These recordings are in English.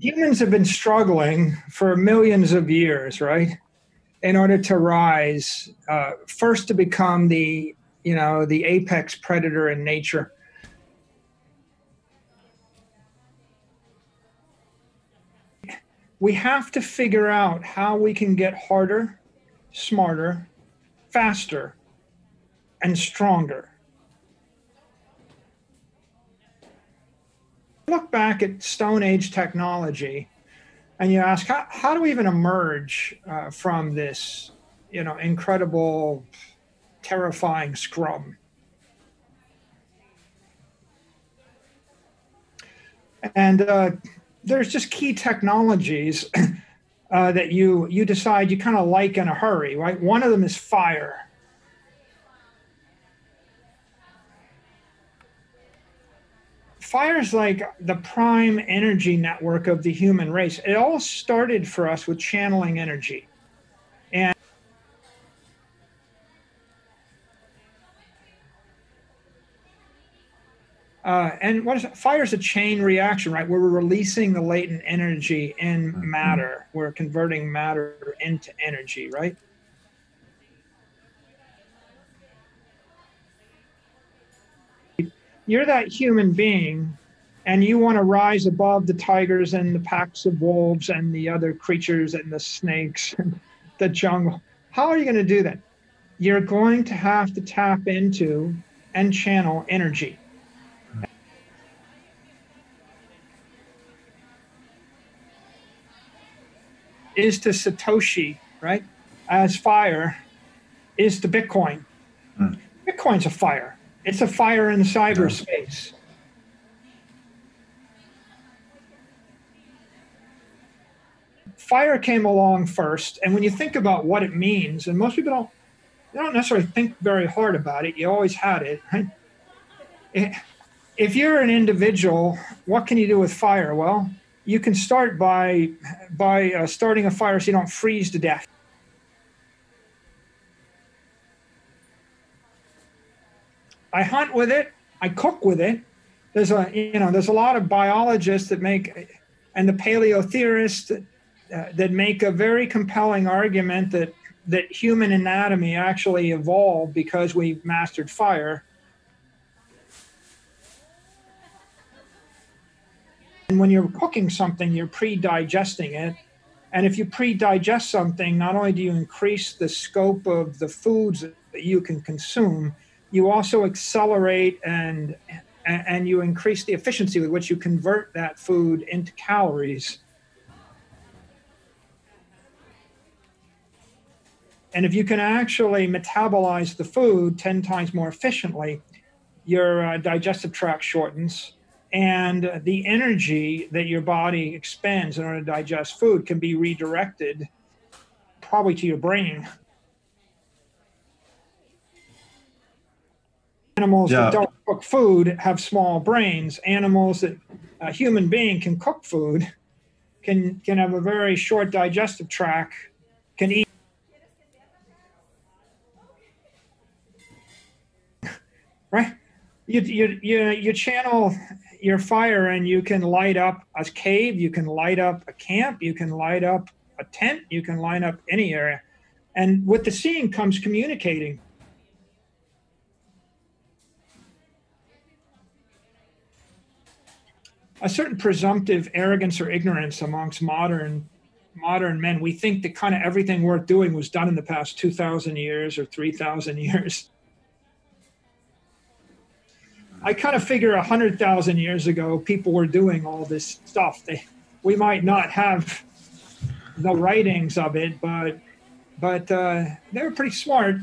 Humans have been struggling for millions of years, right? In order to rise, first to become the apex predator in nature. We have to figure out how we can get harder, smarter, faster, and stronger. Look back at Stone Age technology and you ask, how do we even emerge from this, incredible, terrifying scrum? And there's just key technologies that you decide you kind of like in a hurry, right? One of them is fire. Fire is like the prime energy network of the human race. It all started for us with channeling energy. And what is it? Fire is a chain reaction, right? Where we're releasing the latent energy in matter. We're converting matter into energy, right? You're that human being, and you want to rise above the tigers and the packs of wolves and the other creatures and the snakes and the jungle. How are you going to do that? You're going to have to tap into and channel energy. Is to Satoshi, right? As fire is to Bitcoin. Bitcoin's a fire. It's a fire in cyberspace. Fire came along first, and when you think about what it means, and most people don't necessarily think very hard about it. You always had it, right? If you're an individual, what can you do with fire? Well, you can start by starting a fire so you don't freeze to death. I hunt with it. I cook with it. There's a lot of biologists that make, and the paleo theorists that make a very compelling argument that human anatomy actually evolved because we mastered fire. And when you're cooking something, you're pre-digesting it. And if you pre-digest something, not only do you increase the scope of the foods that you can consume, you also accelerate and you increase the efficiency with which you convert that food into calories. And if you can actually metabolize the food 10 times more efficiently, your digestive tract shortens, and the energy that your body expends in order to digest food can be redirected probably to your brain. Animals that don't cook food have small brains. Animals that a human being can cook food can have a very short digestive tract, can eat. Right? You channel your fire and you can light up a cave, you can light up a camp, you can light up a tent, you can light up any area. And with the seeing comes communicating. A certain presumptive arrogance or ignorance amongst modern men. We think that kind of everything worth doing was done in the past 2,000 years or 3,000 years. I kind of figure 100,000 years ago, people were doing all this stuff. We might not have the writings of it, but they were pretty smart.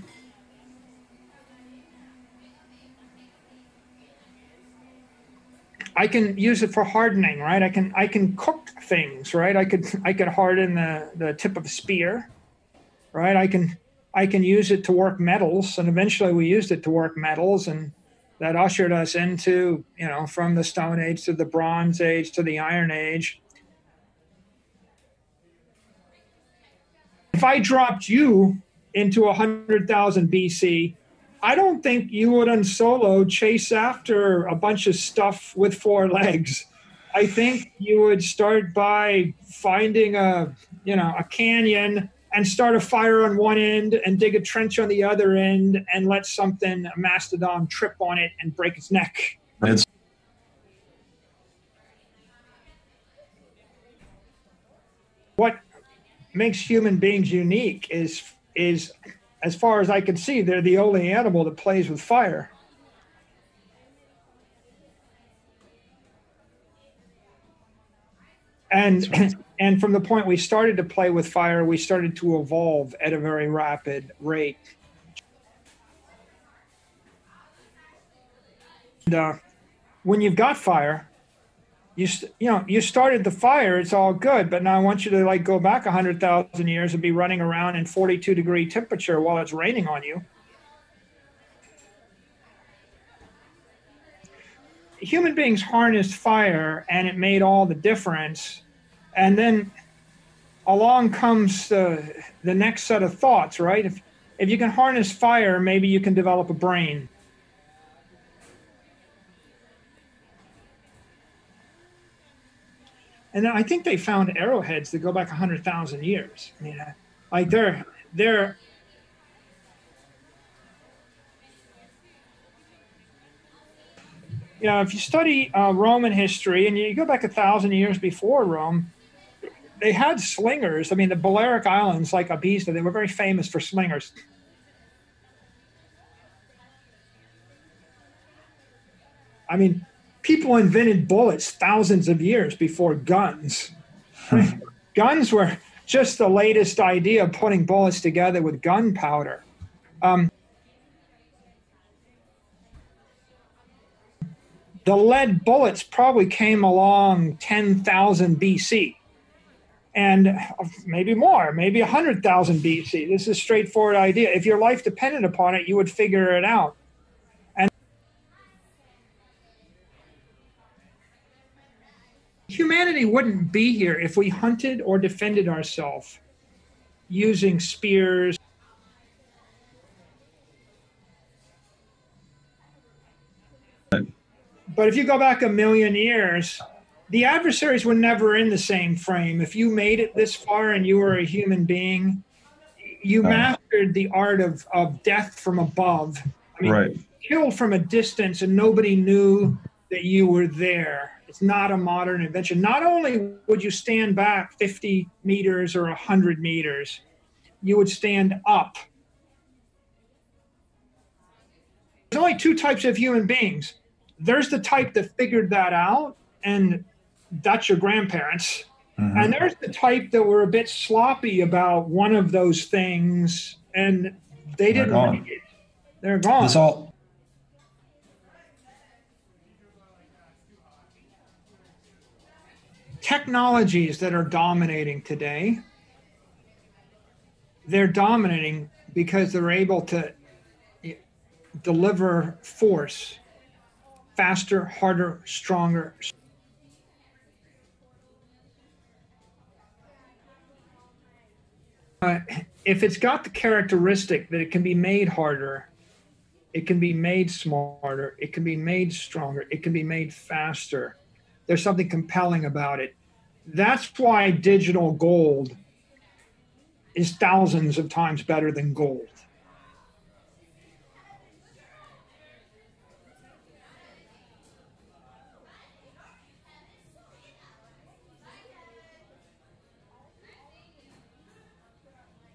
I can use it for hardening, right? I can cook things, right? I could harden the tip of a spear, right? I can use it to work metals, and eventually we used it to work metals, and that ushered us into, from the Stone Age to the Bronze Age to the Iron Age. If I dropped you into 100,000 BC, I don't think you would solo chase after a bunch of stuff with 4 legs. I think you would start by finding a canyon and start a fire on one end and dig a trench on the other end and let a mastodon trip on it and break its neck. It's What makes human beings unique is as far as I can see, they're the only animal that plays with fire. And from the point we started to play with fire, we started to evolve at a very rapid rate. And when you've got fire, you started the fire, it's all good, but now I want you to like go back 100,000 years and be running around in 42-degree temperature while it's raining on you. Human beings harnessed fire and it made all the difference. And then along comes the next set of thoughts, right? If you can harness fire, maybe you can develop a brain. And I think they found arrowheads that go back 100,000 years. I mean, like they're if you study Roman history and you go back 1,000 years before Rome, they had slingers. I mean, the Balearic Islands, like Ibiza, they were very famous for slingers. I mean, people invented bullets thousands of years before guns. Guns were just the latest idea of putting bullets together with gunpowder. The lead bullets probably came along 10,000 BC. And maybe more, maybe 100,000 BC. This is a straightforward idea. If your life depended upon it, you would figure it out. And humanity wouldn't be here if we hunted or defended ourselves using spears. But if you go back 1,000,000 years, the adversaries were never in the same frame. If you made it this far and you were a human being, you mastered the art of death from above. I mean, killed from a distance and nobody knew that you were there. It's not a modern invention. Not only would you stand back 50 meters or 100 meters, you would stand up. There's only two types of human beings. There's the type that figured that out, and that's your grandparents. Mm-hmm. And there's the type that were a bit sloppy about one of those things, and they didn't like it. They're gone. Technologies that are dominating today, they're dominating because they're able to deliver force faster, harder, stronger. If it's got the characteristic that it can be made harder, it can be made smarter, it can be made stronger, it can be made faster, there's something compelling about it. That's why digital gold is thousands of times better than gold.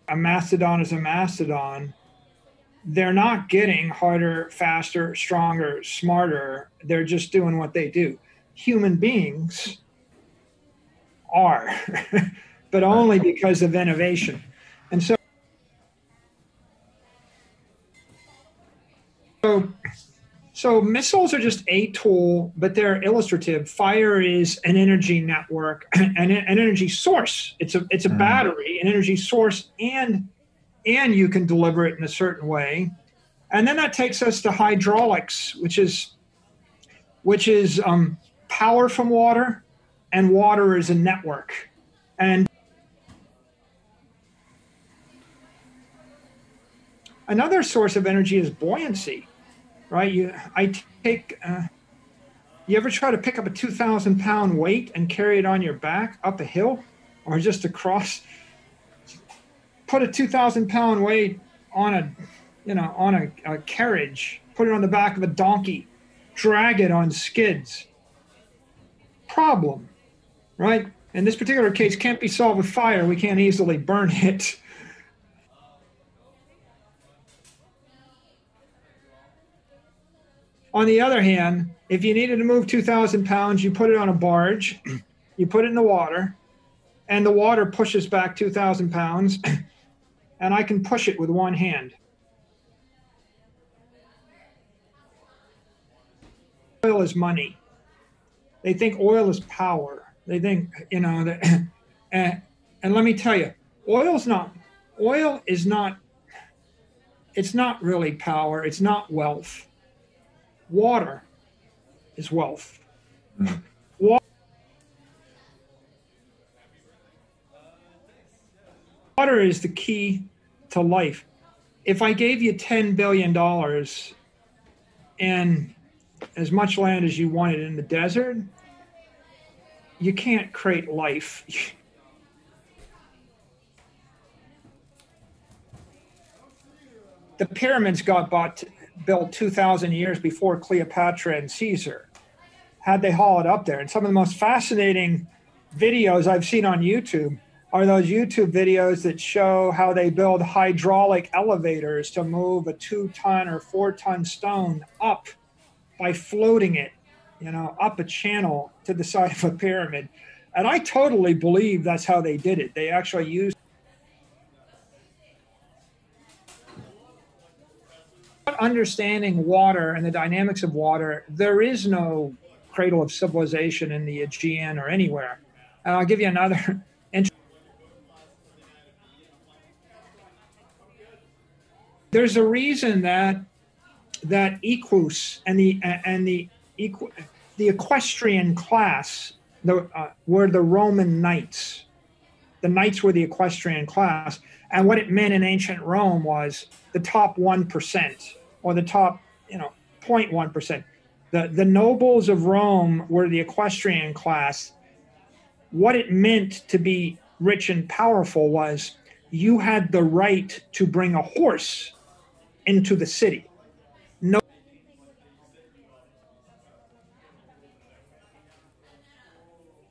A mastodon is a mastodon. They're not getting harder, faster, stronger, smarter. They're just doing what they do. Human beings are, but only because of innovation. And so missiles are just a tool, but they're illustrative. Fire is an energy network, an energy source. It's a battery, an energy source, and you can deliver it in a certain way. And then that takes us to hydraulics, which is power from water, and water is a network. And another source of energy is buoyancy. Right, you You ever try to pick up a 2,000-pound weight and carry it on your back up a hill or just across? Put a 2,000-pound weight on a carriage, put it on the back of a donkey, drag it on skids. Problem, right? In this particular case, can't be solved with fire. We can't easily burn it. On the other hand, if you needed to move 2,000 pounds, you put it on a barge, you put it in the water, and the water pushes back 2,000 pounds, and I can push it with one hand. Oil is money. They think oil is power. They think, that, and let me tell you, oil is not, it's not really power. It's not wealth. Water is wealth. Mm. Water is the key to life. If I gave you $10 billion and as much land as you wanted in the desert, you can't create life. The pyramids got built 2,000 years before Cleopatra and Caesar. How'd they haul it up there? And some of the most fascinating videos I've seen on YouTube are those YouTube videos that show how they build hydraulic elevators to move a 2-ton or 4-ton stone up by floating it, up a channel to the side of a pyramid. And I totally believe that's how they did it. They actually used understanding water and the dynamics of water. There is no cradle of civilization in the Aegean or anywhere. And I'll give you another. There's a reason that Equus and the equestrian class were the Roman knights. The knights were the equestrian class, and what it meant in ancient Rome was the top 1%. Or the top, 0.1%. The nobles of Rome were the equestrian class. What it meant to be rich and powerful was you had the right to bring a horse into the city. No.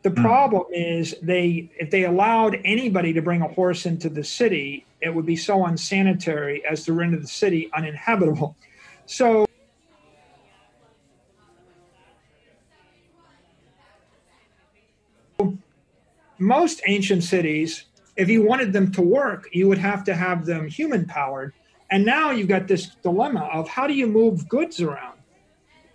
The problem is if they allowed anybody to bring a horse into the city, it would be so unsanitary as to render the city uninhabitable. So most ancient cities, if you wanted them to work, you would have to have them human powered. And now you've got this dilemma of how do you move goods around?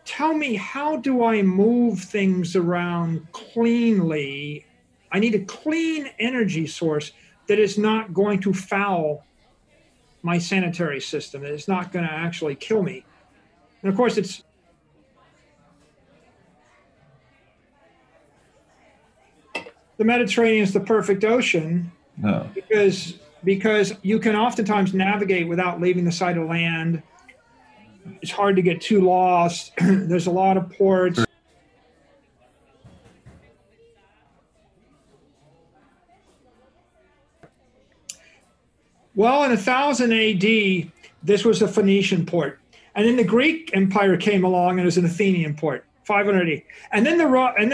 Tell me, how do I move things around cleanly? I need a clean energy source that is not going to foul my sanitary system, that is not going to actually kill me. And of course, the Mediterranean is the perfect ocean because you can oftentimes navigate without leaving the side of land. It's hard to get too lost. There's a lot of ports. Well, in 1000 AD, this was a Phoenician port. And then the Greek Empire came along and it was an Athenian port, 500 AD. And then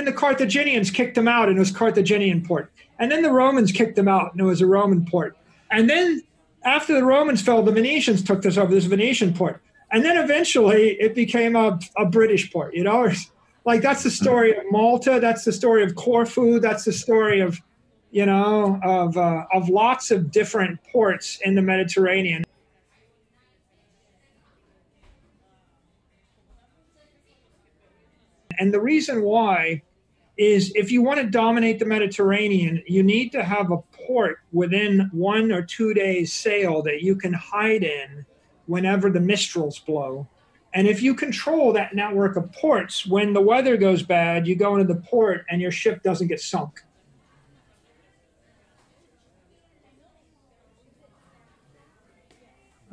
the Carthaginians kicked them out and it was Carthaginian port. And then the Romans kicked them out and it was a Roman port. And then after the Romans fell, the Venetians took this over, this Venetian port. And then eventually it became a British port, Like that's the story of Malta. That's the story of Corfu. That's the story of, of lots of different ports in the Mediterranean. And the reason why is if you want to dominate the Mediterranean, you need to have a port within 1 or 2 days sail that you can hide in whenever the mistrals blow. And if you control that network of ports, when the weather goes bad, you go into the port and your ship doesn't get sunk.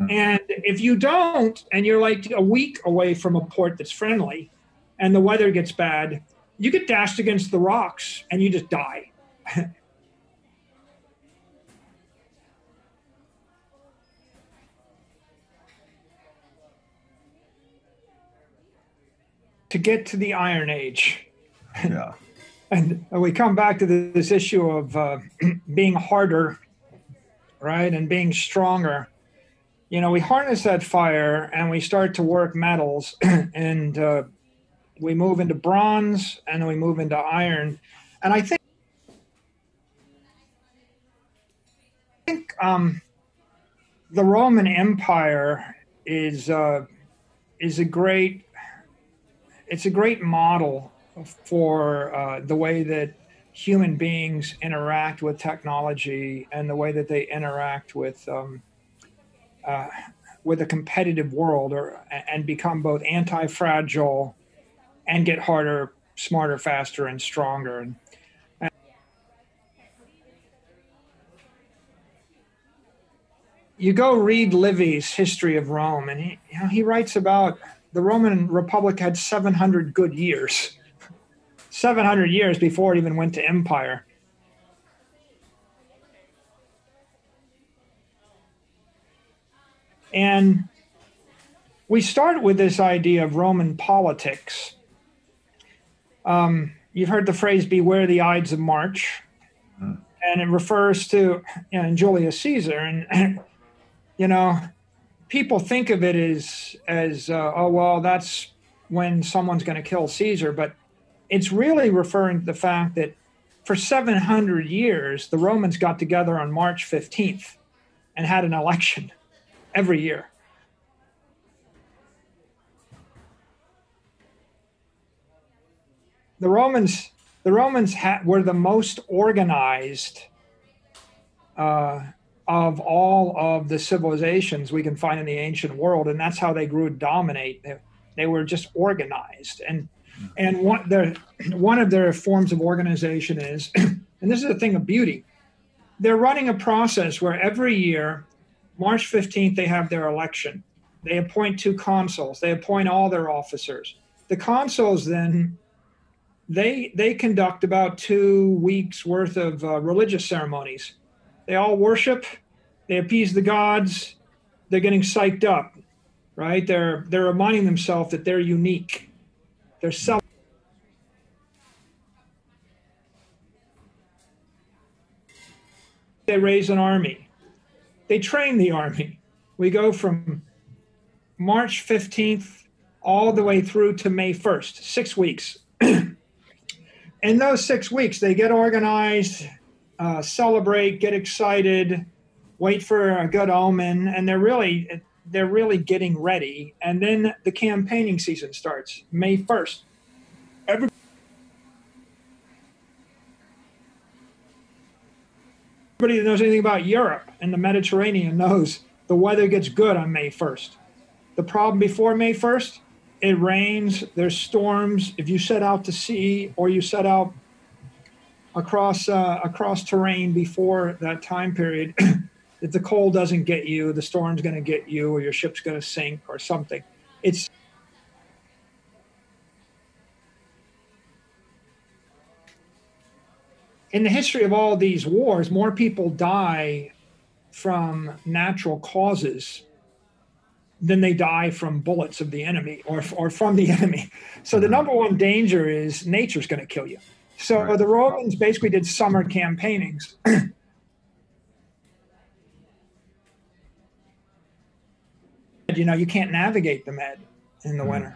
And if you don't, and you're like a week away from a port that's friendly, and the weather gets bad, you get dashed against the rocks and you just die. To get to the Iron Age. Yeah. And we come back to this issue of being harder, right, and being stronger. You know, we harness that fire and we start to work metals, and we move into bronze, and then we move into iron. And I think the Roman Empire is a great model for the way that human beings interact with technology and the way that they interact with a competitive world, and become both anti-fragile and get harder, smarter, faster, and stronger. And you go read Livy's History of Rome, and he writes about the Roman Republic had 700 good years, 700 years before it even went to empire. And we start with this idea of Roman politics. You've heard the phrase, beware the Ides of March. And it refers to Julius Caesar. And, people think of it as oh, well, that's when someone's going to kill Caesar. But it's really referring to the fact that for 700 years, the Romans got together on March 15th and had an election every year. The Romans were the most organized of all of the civilizations we can find in the ancient world, and that's how they grew to dominate. They were just organized, and one of their forms of organization is, and this is a thing of beauty, they're running a process where every year, March 15th, they have their election. They appoint 2 consuls. They appoint all their officers. The consuls then, they conduct about 2 weeks worth of religious ceremonies. They all worship, they appease the gods, they're getting psyched up, right? They're reminding themselves that they're unique. They're They raise an army. They train the army. We go from March 15th all the way through to May 1st, 6 weeks. In those 6 weeks, they get organized, celebrate, get excited, wait for a good omen, and they're really getting ready. And then the campaigning season starts, May 1st. Everybody that knows anything about Europe and the Mediterranean knows the weather gets good on May 1st. The problem before May 1st, it rains, there's storms. If you set out to sea or you set out across terrain before that time period, if the cold doesn't get you, the storm's going to get you, or your ship's going to sink or something. It's in the history of all these wars, more people die from natural causes than they die from bullets of the enemy or from the enemy. So the number one danger is nature's going to kill you. So right. The Romans basically did summer campaignings. You can't navigate the Med in the winter.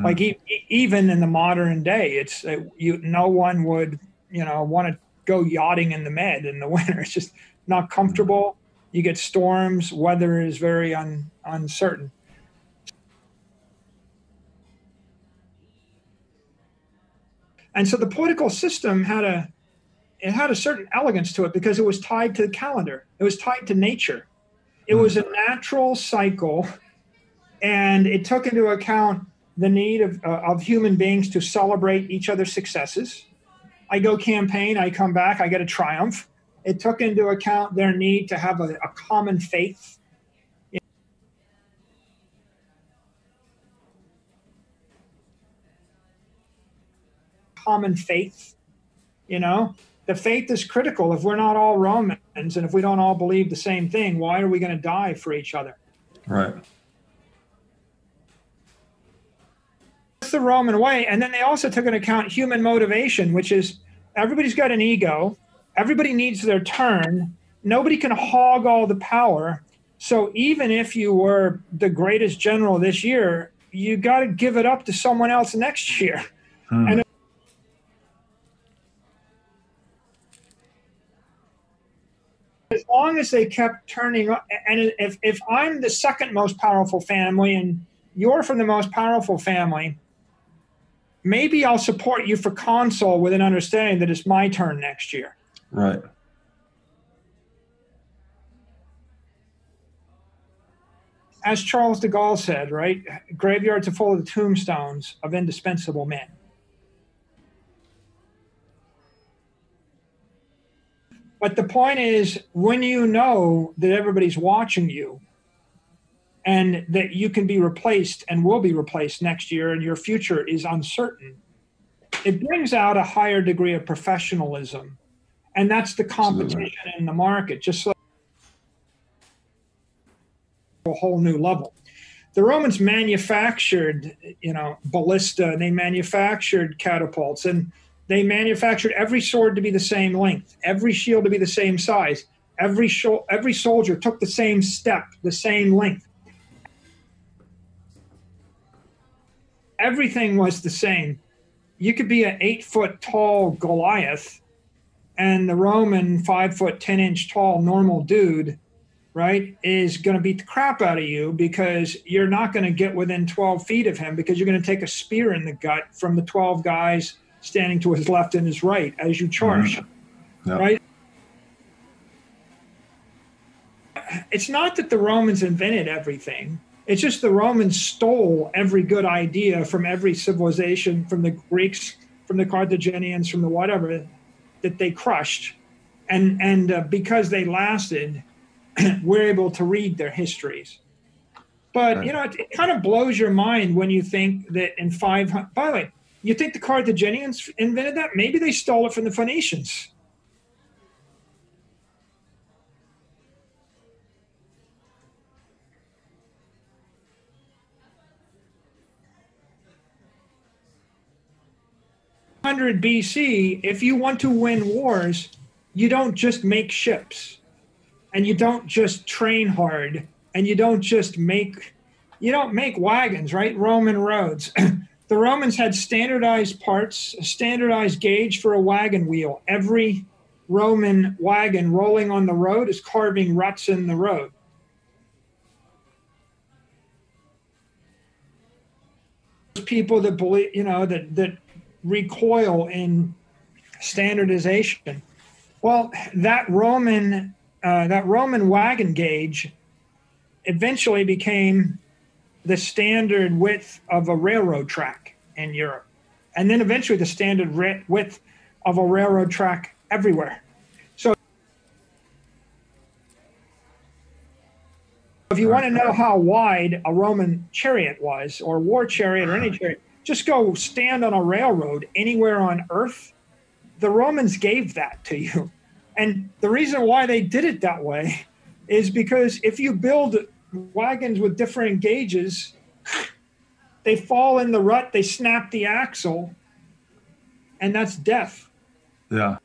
Like even in the modern day, it's no one would want to go yachting in the Med in the winter. It's just not comfortable. You get storms. Weather is very uncertain. And so the political system had a certain elegance to it because it was tied to the calendar. It was tied to nature. It was a natural cycle, and it took into account the need of human beings to celebrate each other's successes. I go campaign, I come back, I get a triumph. It took into account their need to have a common faith. common faith. You know, the faith is critical. If we're not all Romans and if we don't all believe the same thing, why are we going to die for each other? Right. That's the Roman way. And then they also took into account human motivation, which is everybody's got an ego. Everybody needs their turn. Nobody can hog all the power. So even if you were the greatest general this year, you got to give it up to someone else next year. And as long as they kept turning up, and if I'm the second most powerful family and you're from the most powerful family, maybe I'll support you for consul with an understanding that it's my turn next year. Right. As Charles de Gaulle said, right, graveyards are full of the tombstones of indispensable men. But the point is, when you know that everybody's watching you and that you can be replaced and will be replaced next year and your future is uncertain, it brings out a higher degree of professionalism. And that's the competition in the market, just like a whole new level. The Romans manufactured, ballista, they manufactured catapults, and they manufactured every sword to be the same length, every shield to be the same size. Every soldier took the same step, the same length. Everything was the same. You could be an 8-foot tall Goliath and the Roman 5-foot, 10-inch tall normal dude, right, is going to beat the crap out of you because you're not going to get within 12 feet of him because you're going to take a spear in the gut from the 12 guys standing to his left and his right as you charge, right? It's not that the Romans invented everything. It's just the Romans stole every good idea from every civilization, from the Greeks, from the Carthaginians, from the whatever that they crushed. And because they lasted, we're able to read their histories. But, it kind of blows your mind when you think that in 500, by the way, you think the Carthaginians invented that? Maybe they stole it from the Phoenicians. BC, if you want to win wars, you don't just make ships and you don't just train hard and you don't make wagons, right? Roman roads. The Romans had standardized parts, a standardized gauge for a wagon wheel. Every Roman wagon rolling on the road is carving ruts in the road. People that believe, that recoil in standardization. Well, that Roman wagon gauge eventually became the standard width of a railroad track in Europe, and then eventually the standard width of a railroad track everywhere. So if you want to know how wide a Roman chariot was, or war chariot, or any chariot, just go stand on a railroad anywhere on earth. The Romans gave that to you. And the reason why they did it that way is because if you build wagons with different gauges, they fall in the rut, they snap the axle, and that's death. Yeah.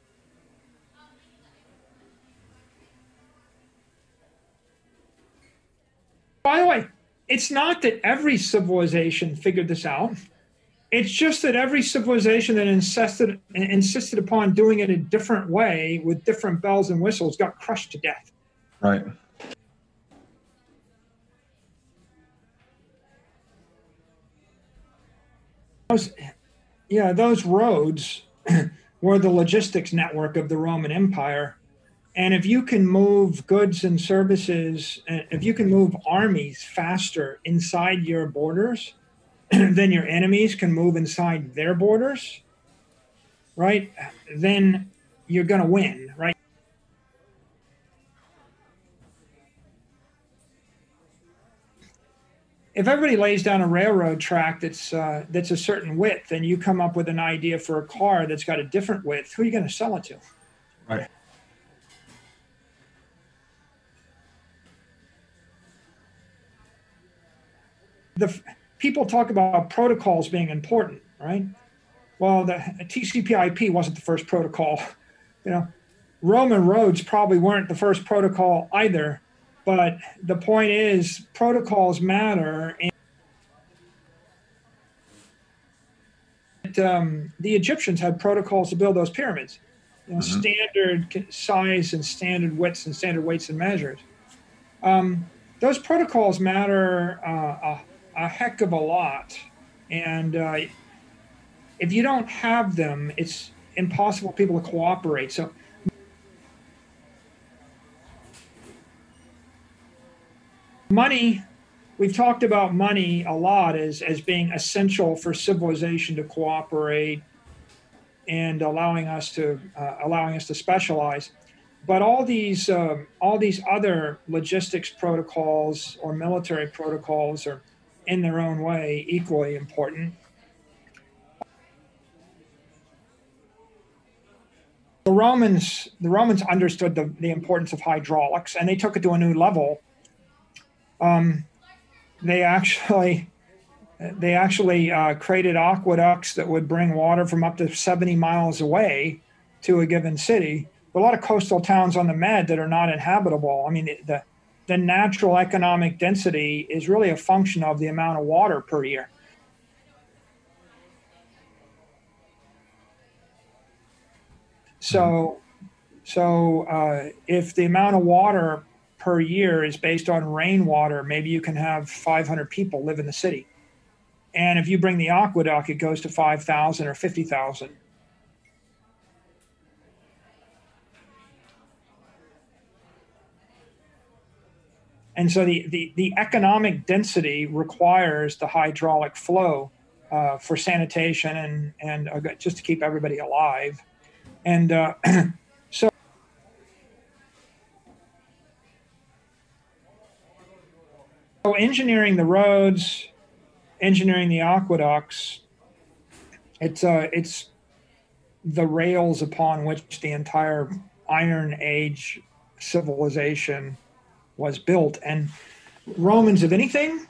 By the way, it's not that every civilization figured this out. It's just that every civilization that insisted upon doing it a different way with different bells and whistles got crushed to death. Right. Those roads were the logistics network of the Roman Empire. And if you can move goods and services, if you can move armies faster inside your borders, then your enemies can move inside their borders, right? Then you're going to win, right? if everybody lays down a railroad track that's a certain width, and you come up with an idea for a car that's got a different width, who are you going to sell it to? Right. People talk about protocols being important, right? Well, the TCP/IP wasn't the first protocol. You know, Roman roads probably weren't the first protocol either. But the point is, protocols matter. And the Egyptians had protocols to build those pyramids. You know, standard size and standard widths and standard weights and measures. Those protocols matter a heck of a lot. And if you don't have them, it's impossible for people to cooperate. So money, we've talked about money a lot as being essential for civilization to cooperate and allowing us to specialize. But all these other logistics protocols or military protocols are, in their own way, equally important. The Romans understood the importance of hydraulics, and they took it to a new level. They actually created aqueducts that would bring water from up to 70 miles away to a given city. There are a lot of coastal towns on the Med that are not inhabitable. I mean, the natural economic density is really a function of the amount of water per year. So if the amount of water per year is based on rainwater, maybe you can have 500 people live in the city. And if you bring the aqueduct, it goes to 5,000 or 50,000. And so the economic density requires the hydraulic flow for sanitation and just to keep everybody alive. And so engineering the roads, engineering the aqueducts, it's the rails upon which the entire Iron Age civilization was built. And Romans, if anything,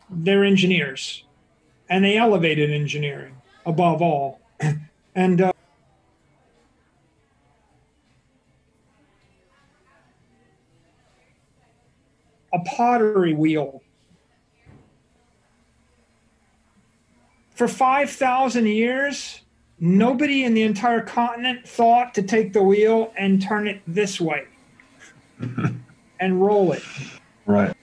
they're engineers, and they elevated engineering above all. And a pottery wheel. For 5,000 years, nobody in the entire continent thought to take the wheel and turn it this way and roll it. Right.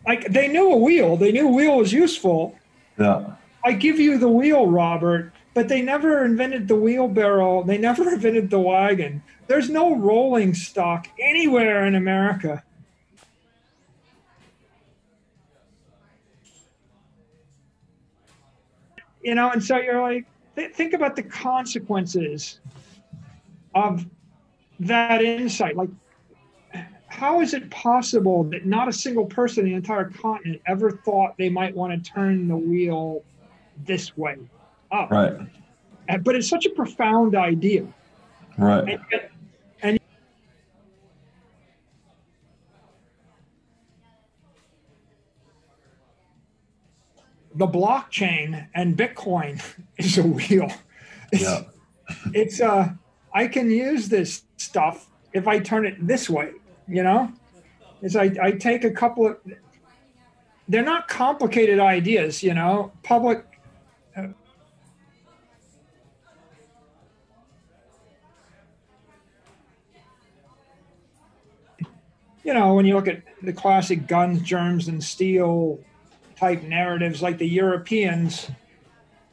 Like, they knew a wheel. They knew a wheel was useful. Yeah. I give you the wheel, Robert, but they never invented the wheelbarrow. They never invented the wagon. There's no rolling stock anywhere in America. You know, and so you're like, think about the consequences of that insight. Like, how is it possible that not a single person in the entire continent ever thought they might want to turn the wheel this way up? Right. But it's such a profound idea. Right. And the blockchain and Bitcoin is a wheel. Yeah. It's I can use this stuff if I turn it this way, you know? It's I take a couple of, they're not complicated ideas, you know, public. You know, when you look at the classic guns, germs, and steel type narratives, like the Europeans,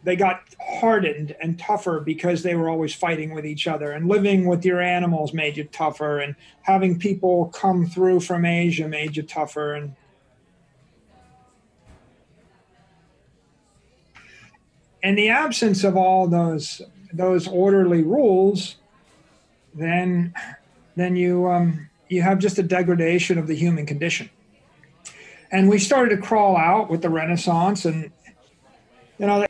they got hardened and tougher because they were always fighting with each other, and living with your animals made you tougher, and having people come through from Asia made you tougher. And in the absence of all those orderly rules, then you you have just a degradation of the human condition. And we started to crawl out with the Renaissance, and you know,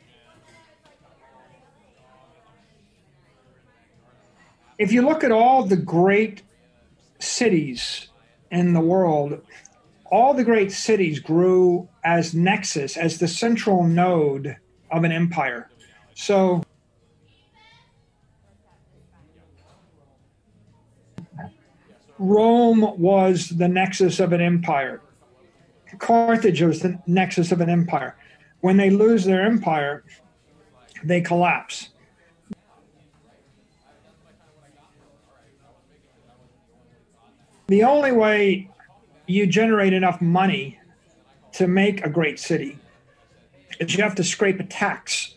if you look at all the great cities in the world, all the great cities grew as nexus, as the central node of an empire. So Rome was the nexus of an empire. Carthage was the nexus of an empire. When they lose their empire, they collapse. The only way you generate enough money to make a great city is you have to scrape a tax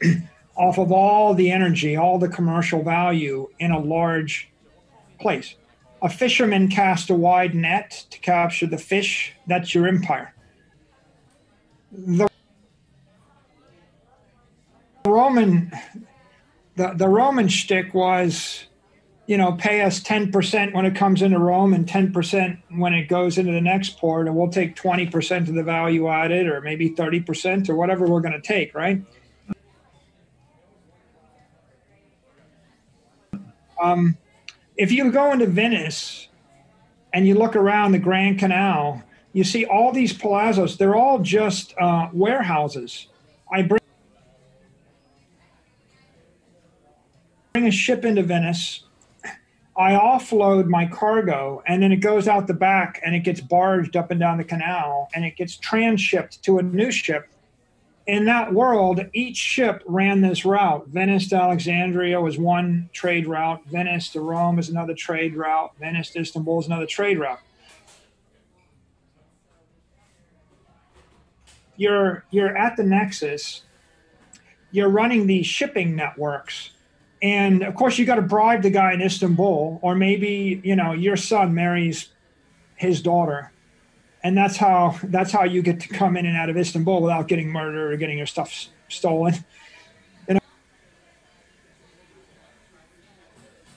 off of all the energy, all the commercial value in a large place. A fisherman casts a wide net to capture the fish. That's your empire. The Roman shtick was, you know, pay us 10% when it comes into Rome and 10% when it goes into the next port, and we'll take 20% of the value added, or maybe 30%, or whatever we're going to take, right? If you go into Venice and you look around the Grand Canal, you see all these palazzos. They're all just warehouses. I bring a ship into Venice. I offload my cargo, and then it goes out the back and it gets barged up and down the canal, and it gets transshipped to a new ship. In that world, each ship ran this route. Venice to Alexandria was one trade route. Venice to Rome is another trade route. Venice to Istanbul is another trade route. You're at the nexus. You're running these shipping networks. And of course, you got to bribe the guy in Istanbul, or maybe, you know, your son marries his daughter, and that's how you get to come in and out of Istanbul without getting murdered or getting your stuff stolen. You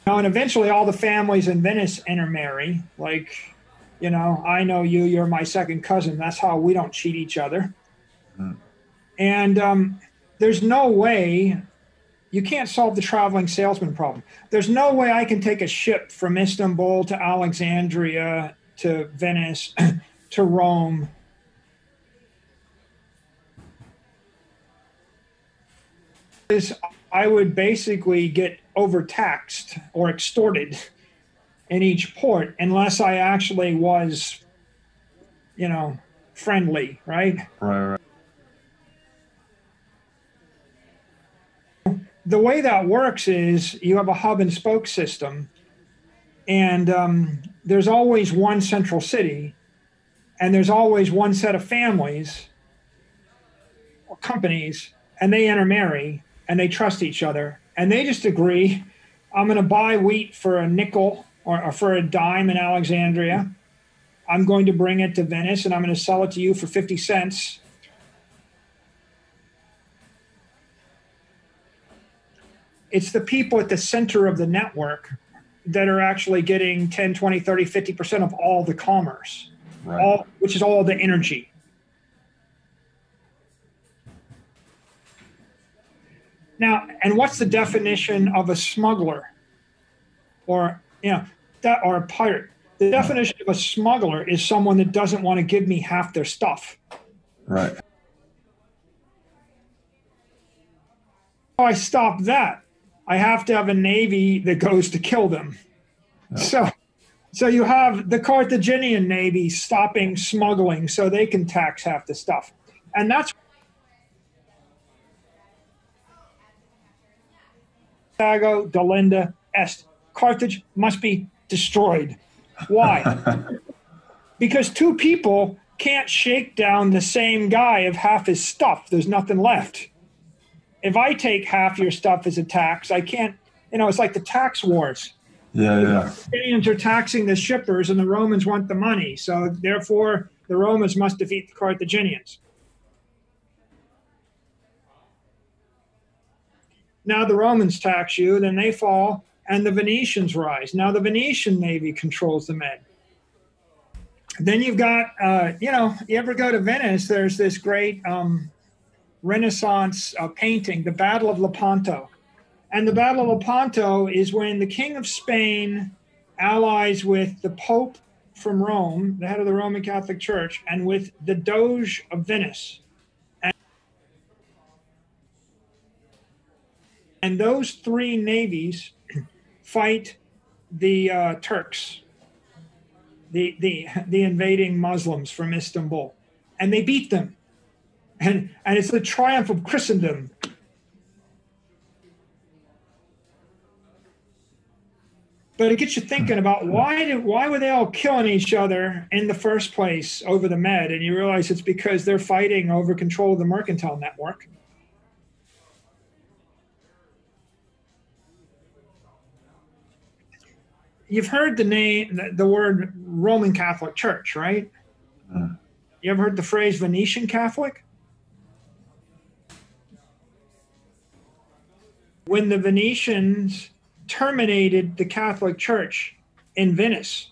know, and eventually, all the families in Venice intermarry. Like, you know, I know you, you're my second cousin. That's how we don't cheat each other. Mm. And there's no way. You can't solve the traveling salesman problem. There's no way I can take a ship from Istanbul to Alexandria to Venice to Rome. I would basically get overtaxed or extorted in each port unless I actually was, you know, friendly, right? Right. The way that works is you have a hub and spoke system, and there's always one central city, and there's always one set of families or companies, and they intermarry, and they trust each other, and they just agree, I'm going to buy wheat for a nickel or for a dime in Alexandria. I'm going to bring it to Venice, and I'm going to sell it to you for 50 cents. It's the people at the center of the network that are actually getting 10, 20, 30, 50% of all the commerce, right. Which is all the energy. Now, and what's the definition of a smuggler or, you know, or a pirate? The definition of a smuggler is someone that doesn't want to give me half their stuff. Right. I stop that. I have to have a navy that goes to kill them. Yep. So you have the Carthaginian navy stopping smuggling so they can tax half the stuff. And that's Carthago delenda est. Carthage must be destroyed. Why? Because two people can't shake down the same guy of half his stuff. There's nothing left. If I take half your stuff as a tax, I can't, you know, it's like the tax wars. Yeah. The Carthaginians are taxing the shippers and the Romans want the money. So therefore, the Romans must defeat the Carthaginians. Now the Romans tax you, then they fall, and the Venetians rise. Now the Venetian navy controls the Med. Then you've got, you ever go to Venice? There's this great Renaissance painting, the Battle of Lepanto. And the Battle of Lepanto is when the King of Spain allies with the Pope from Rome, the head of the Roman Catholic Church, and with the Doge of Venice. And those three navies fight the Turks, the invading Muslims from Istanbul, and they beat them. And it's the triumph of Christendom. But it gets you thinking about why were they all killing each other in the first place over the Med? And you realize it's because they're fighting over control of the mercantile network. You've heard the word Roman Catholic Church, right? You ever heard the phrase Venetian Catholic? When the Venetians terminated the Catholic Church in Venice,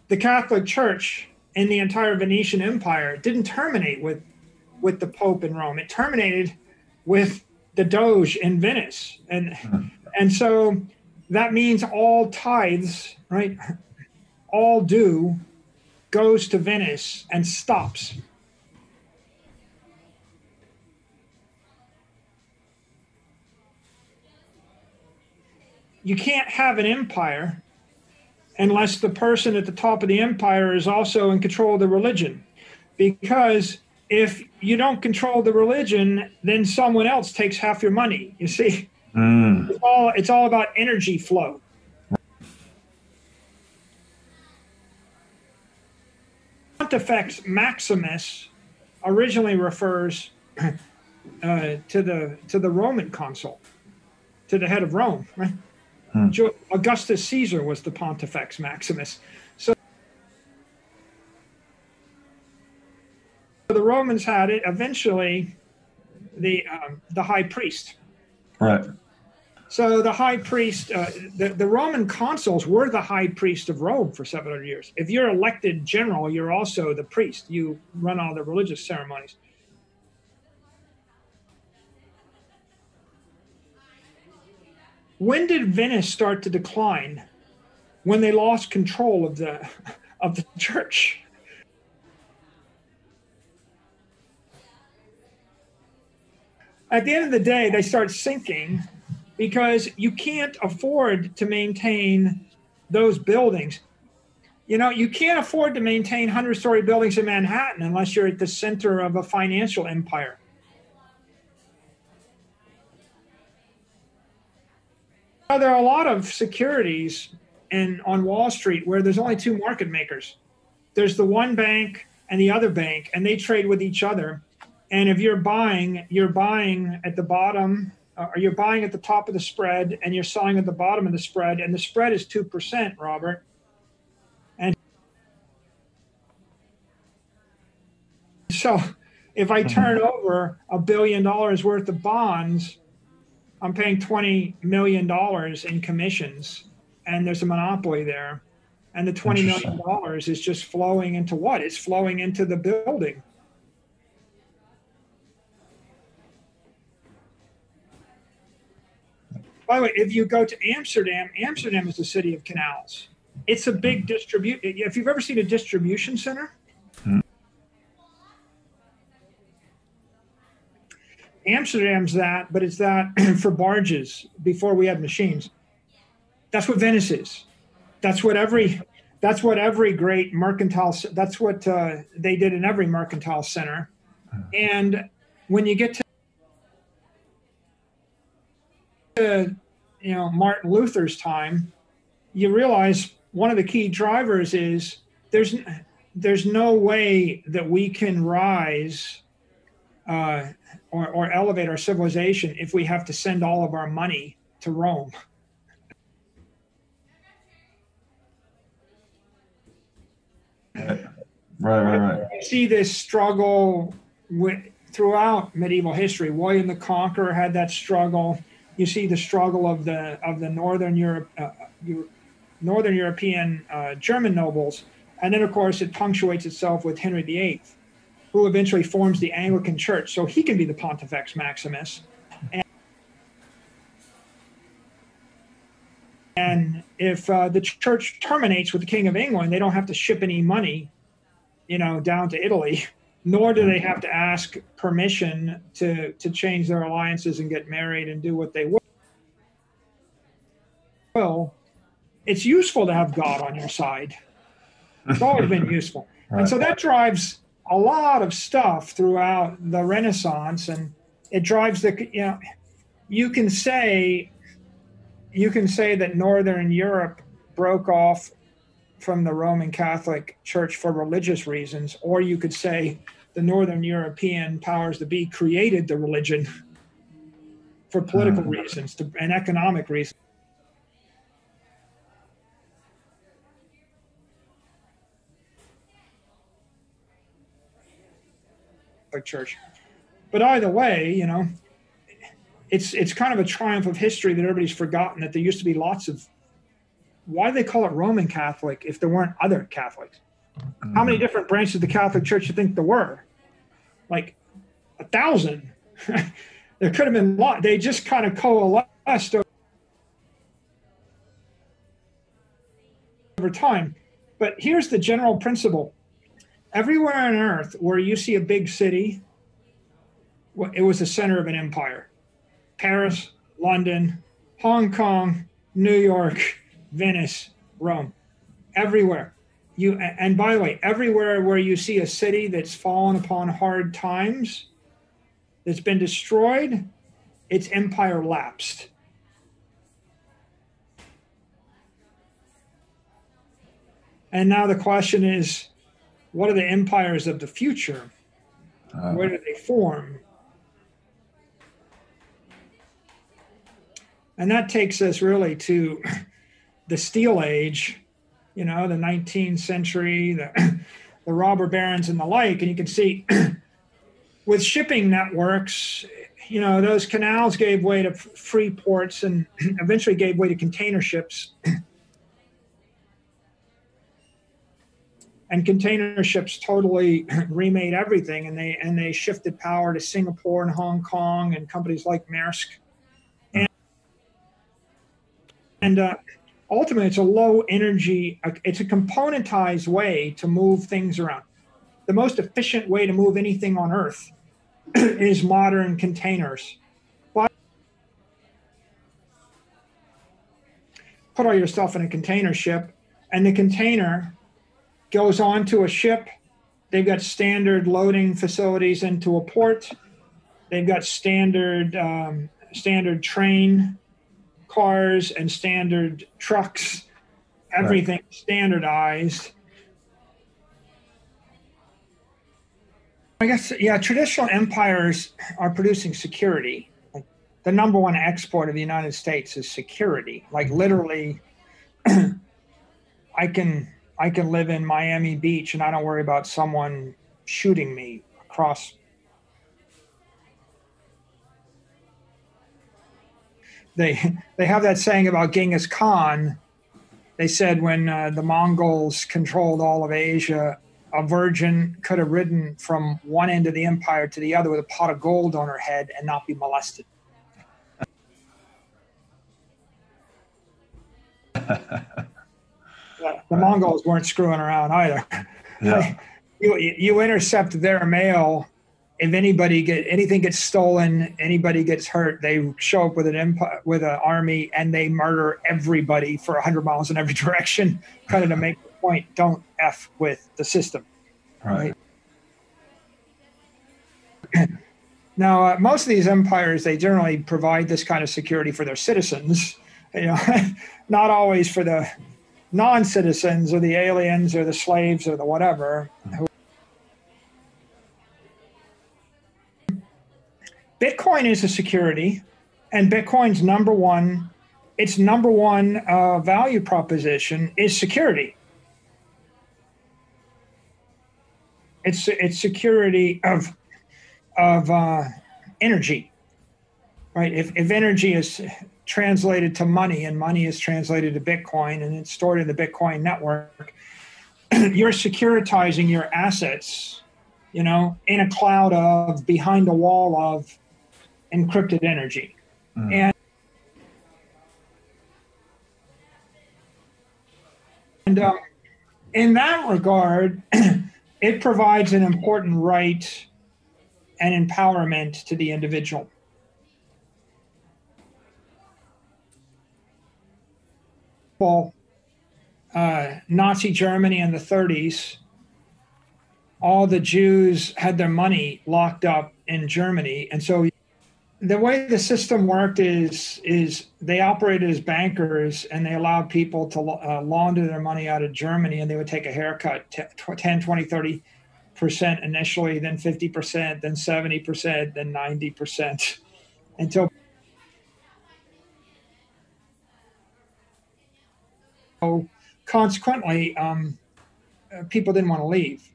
the Catholic Church in the entire Venetian Empire didn't terminate with the Pope in Rome. It terminated with the Doge in Venice. And so that means all tithes, right, all due goes to Venice and stops. You can't have an empire unless the person at the top of the empire is also in control of the religion. Because if you don't control the religion, then someone else takes half your money, you see? It's all about energy flow. Pontifex Maximus originally refers to the Roman consul, to the head of Rome, right? Augustus Caesar was the Pontifex Maximus. So the Romans had it. Eventually, the high priest. Right. So the high priest, the Roman consuls were the high priest of Rome for 700 years. If you're elected general, you're also the priest. You run all the religious ceremonies. When did Venice start to decline? When they lost control of the church. At the end of the day, they start sinking because you can't afford to maintain those buildings. You know, you can't afford to maintain 100-story buildings in Manhattan unless you're at the center of a financial empire. There are a lot of securities on Wall Street where there's only two market makers. There's the one bank and the other bank, and they trade with each other. And if you're buying at the bottom, or you're buying at the top of the spread, and you're selling at the bottom of the spread, and the spread is 2%, Robert. And so if I turn over $1 billion worth of bonds, I'm paying $20 million in commissions, and there's a monopoly there. And the $20 million is just flowing into what? It's flowing into the building. By the way, if you go to Amsterdam, Amsterdam is the city of canals. It's a big distribution. If you've ever seen a distribution center, Amsterdam's that, but it's that for barges before we had machines. That's what Venice is. That's what every great mercantile, that's what they did in every mercantile center. And when you get to Martin Luther's time, you realize one of the key drivers is there's no way that we can rise or elevate our civilization if we have to send all of our money to Rome. Right. You see this struggle throughout medieval history. William the Conqueror had that struggle. You see the struggle of the Northern European German nobles And then, of course, it punctuates itself with Henry VIII, who eventually forms the Anglican Church. So he can be the Pontifex Maximus. And if the church terminates with the King of England, they don't have to ship any money, down to Italy, nor do they have to ask permission to change their alliances and get married and do what they will. It's useful to have God on your side. It's always been useful. Right. And so that drives a lot of stuff throughout the Renaissance, and it drives you can say that Northern Europe broke off from the Roman Catholic Church for religious reasons, or you could say the Northern European powers that be created the religion for political reasons and economic reasons. Church. But either way, it's kind of a triumph of history that everybody's forgotten that there used to be lots of, why do they call it Roman Catholic if there weren't other Catholics? How many different branches of the Catholic Church do you think there were? Like 1,000. There could have been a lot. They just kind of coalesced over time. But here's the general principle. Everywhere on earth where you see a big city, it was the center of an empire. Paris, London, Hong Kong, New York, Venice, Rome, everywhere. And by the way, everywhere where you see a city that's fallen upon hard times, that's been destroyed, its empire lapsed. And now the question is, what are the empires of the future? Where do they form? And that takes us really to the Steel Age, the 19th century, the robber barons and the like. And you can see with shipping networks, those canals gave way to free ports and eventually gave way to container ships. And container ships totally remade everything, and they shifted power to Singapore and Hong Kong and companies like Maersk. And ultimately, it's a low energy, it's a componentized way to move things around. The most efficient way to move anything on Earth is modern containers. But put all your stuff in a container ship, and the container goes onto a ship. They've got standard loading facilities into a port. They've got standard train cars and standard trucks, everything standardized. I guess, traditional empires are producing security. Like, the number one export of the United States is security. Like, literally, I can live in Miami Beach and I don't worry about someone shooting me across. They have that saying about Genghis Khan. They said when the Mongols controlled all of Asia, a virgin could have ridden from one end of the empire to the other with a pot of gold on her head and not be molested. The Mongols weren't screwing around either. Yeah. You intercept their mail. If anything gets stolen, anybody gets hurt, they show up with an army and they murder everybody for 100 miles in every direction, kind of to make the point, don't F with the system. Right? Now, most of these empires, they generally provide this kind of security for their citizens, not always for the non-citizens or the aliens or the slaves or the whatever. Bitcoin is a security, and Bitcoin's number one value proposition is security. It's security of energy, right? If energy is translated to money and money is translated to Bitcoin and it's stored in the Bitcoin network, you're securitizing your assets, in a cloud of, behind a wall of encrypted energy. And in that regard, it provides an important right and empowerment to the individual. Well, Nazi Germany in the 30s, all the Jews had their money locked up in Germany. And so the way the system worked is they operated as bankers, and they allowed people to launder their money out of Germany, and they would take a haircut, 10, 20, 30% initially, then 50%, then 70%, then 90%, until consequently, people didn't want to leave.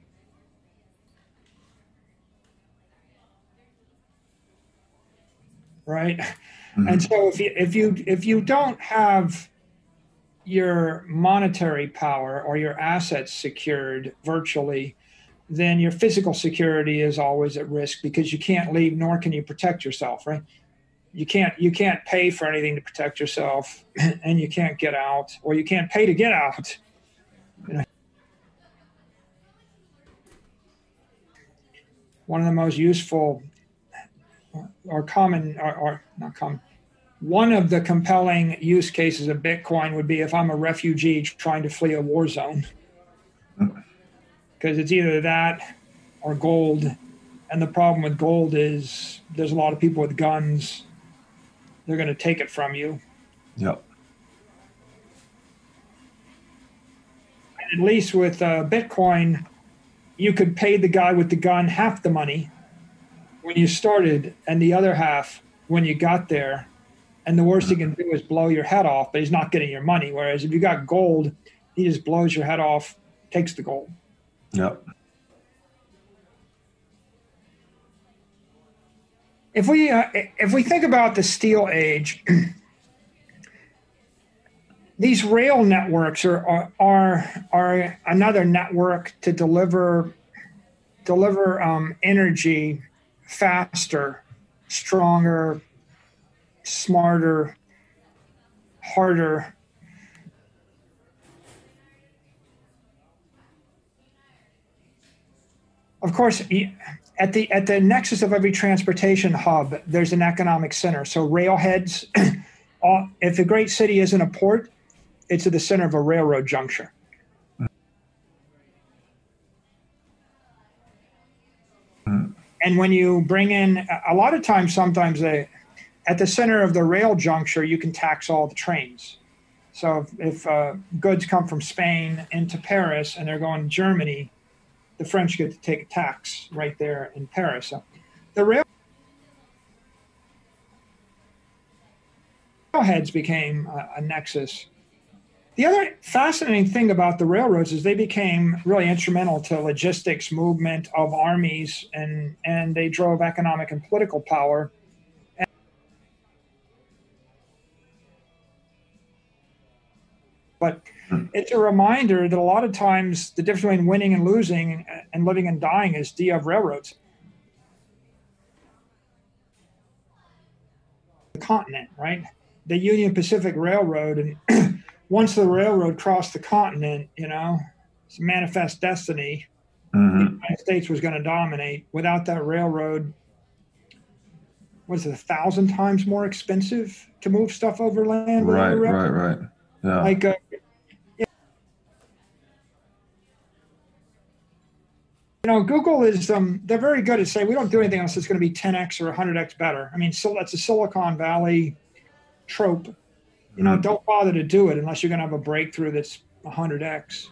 Right. And so if you don't have your monetary power or your assets secured virtually, then your physical security is always at risk, because you can't leave, nor can you protect yourself, right? You can't pay for anything to protect yourself, and you can't get out, or you can't pay to get out. One of the most useful or common, or not common, one of the compelling use cases of Bitcoin would be if I'm a refugee trying to flee a war zone, because it's either that or gold. And the problem with gold is there's a lot of people with guns. They're going to take it from you. Yep. And at least with Bitcoin, you could pay the guy with the gun half the money when you started, and the other half when you got there. And the worst he can do is blow your head off, but he's not getting your money. Whereas if you got gold, he just blows your head off, takes the gold. Yep. If we think about the steel age, these rail networks are another network to deliver energy faster, stronger, smarter, harder. Of course, at the nexus of every transportation hub, there's an economic center. So railheads, if a great city isn't a port, it's at the center of a railroad juncture. And when you bring in, a lot of times, sometimes at the center of the rail juncture, you can tax all the trains. So if goods come from Spain into Paris and they're going to Germany, the French get to take a tax right there in Paris. So the railheads became a nexus. The other fascinating thing about the railroads is they became really instrumental to logistics movement of armies, and they drove economic and political power. But it's a reminder that a lot of times the difference between winning and losing and living and dying is do you have railroads? The continent, right? The Union Pacific Railroad, and once the railroad crossed the continent, it's a manifest destiny. The United States was going to dominate. Without that railroad, was it 1,000 times more expensive to move stuff overland? Right. Yeah. Like, Google is, they're very good at saying we don't do anything else that's going to be 10x or 100x better. I mean, so that's a Silicon Valley trope. Don't bother to do it unless you're going to have a breakthrough that's 100x.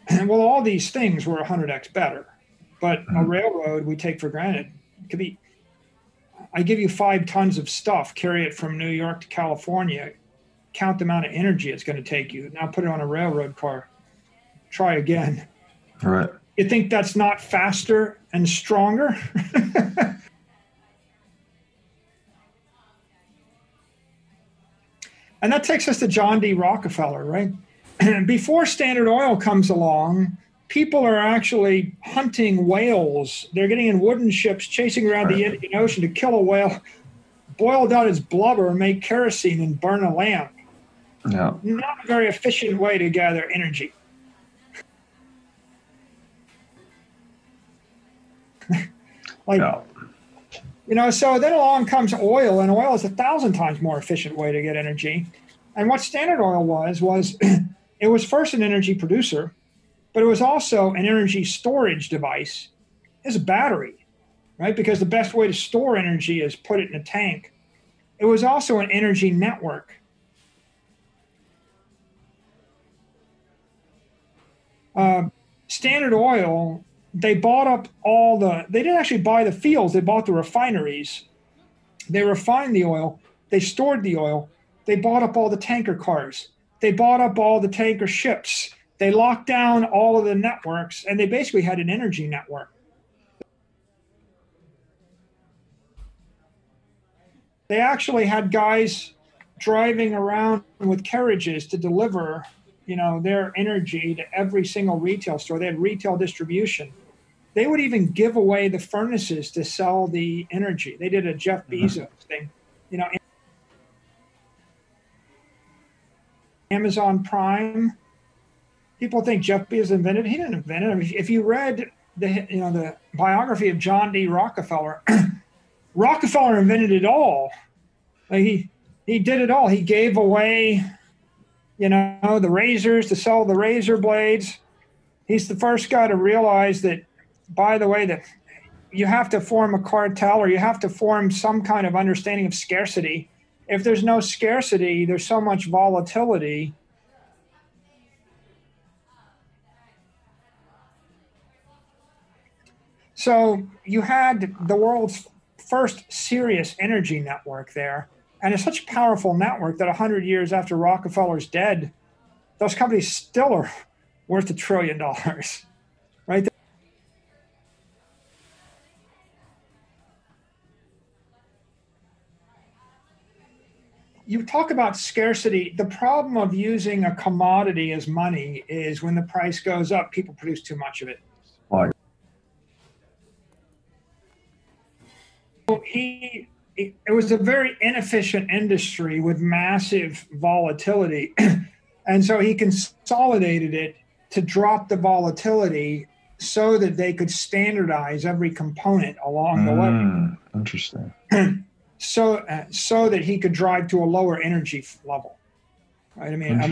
And well, all these things were 100x better, but a railroad we take for granted. It could be, I give you 5 tons of stuff, carry it from New York to California, count the amount of energy it's going to take you. Now put it on a railroad car. Try again. All right. You think that's not faster and stronger? And that takes us to John D. Rockefeller, right? Before Standard Oil comes along, people are actually hunting whales. They're getting in wooden ships, chasing around the Indian Ocean to kill a whale, boil down its blubber, make kerosene, and burn a lamp. Yeah. Not a very efficient way to gather energy. Yeah. So then along comes oil, and oil is 1,000 times more efficient way to get energy. And what Standard Oil was it was first an energy producer, but it was also an energy storage device. It's a battery, right? Because the best way to store energy is put it in a tank. It was also an energy network. Standard Oil, they bought up they didn't actually buy the fields, they bought the refineries. They refined the oil, they stored the oil, they bought up all the tanker cars, they bought up all the tanker ships, they locked down all of the networks, and they basically had an energy network. They actually had guys driving around with carriages to deliver their energy to every single retail store. They had retail distribution. They would even give away the furnaces to sell the energy. They did a Jeff Bezos thing. Amazon Prime. People think Jeff Bezos invented it. He didn't invent it. I mean, if you read the biography of John D. Rockefeller, Rockefeller invented it all. Like he did it all. He gave away the razors to sell the razor blades. He's the first guy to realize that, by the way, that you have to form a cartel, or you have to form some kind of understanding of scarcity. If there's no scarcity, there's so much volatility. So you had the world's first serious energy network there. And it's such a powerful network that 100 years after Rockefeller's dead, those companies still are worth $1 trillion, right? You talk about scarcity. The problem of using a commodity as money is when the price goes up, people produce too much of it. Why? It was a very inefficient industry with massive volatility. And so he consolidated it to drop the volatility so that they could standardize every component along the way. Interesting. So that he could drive to a lower energy level. Right? I mean, a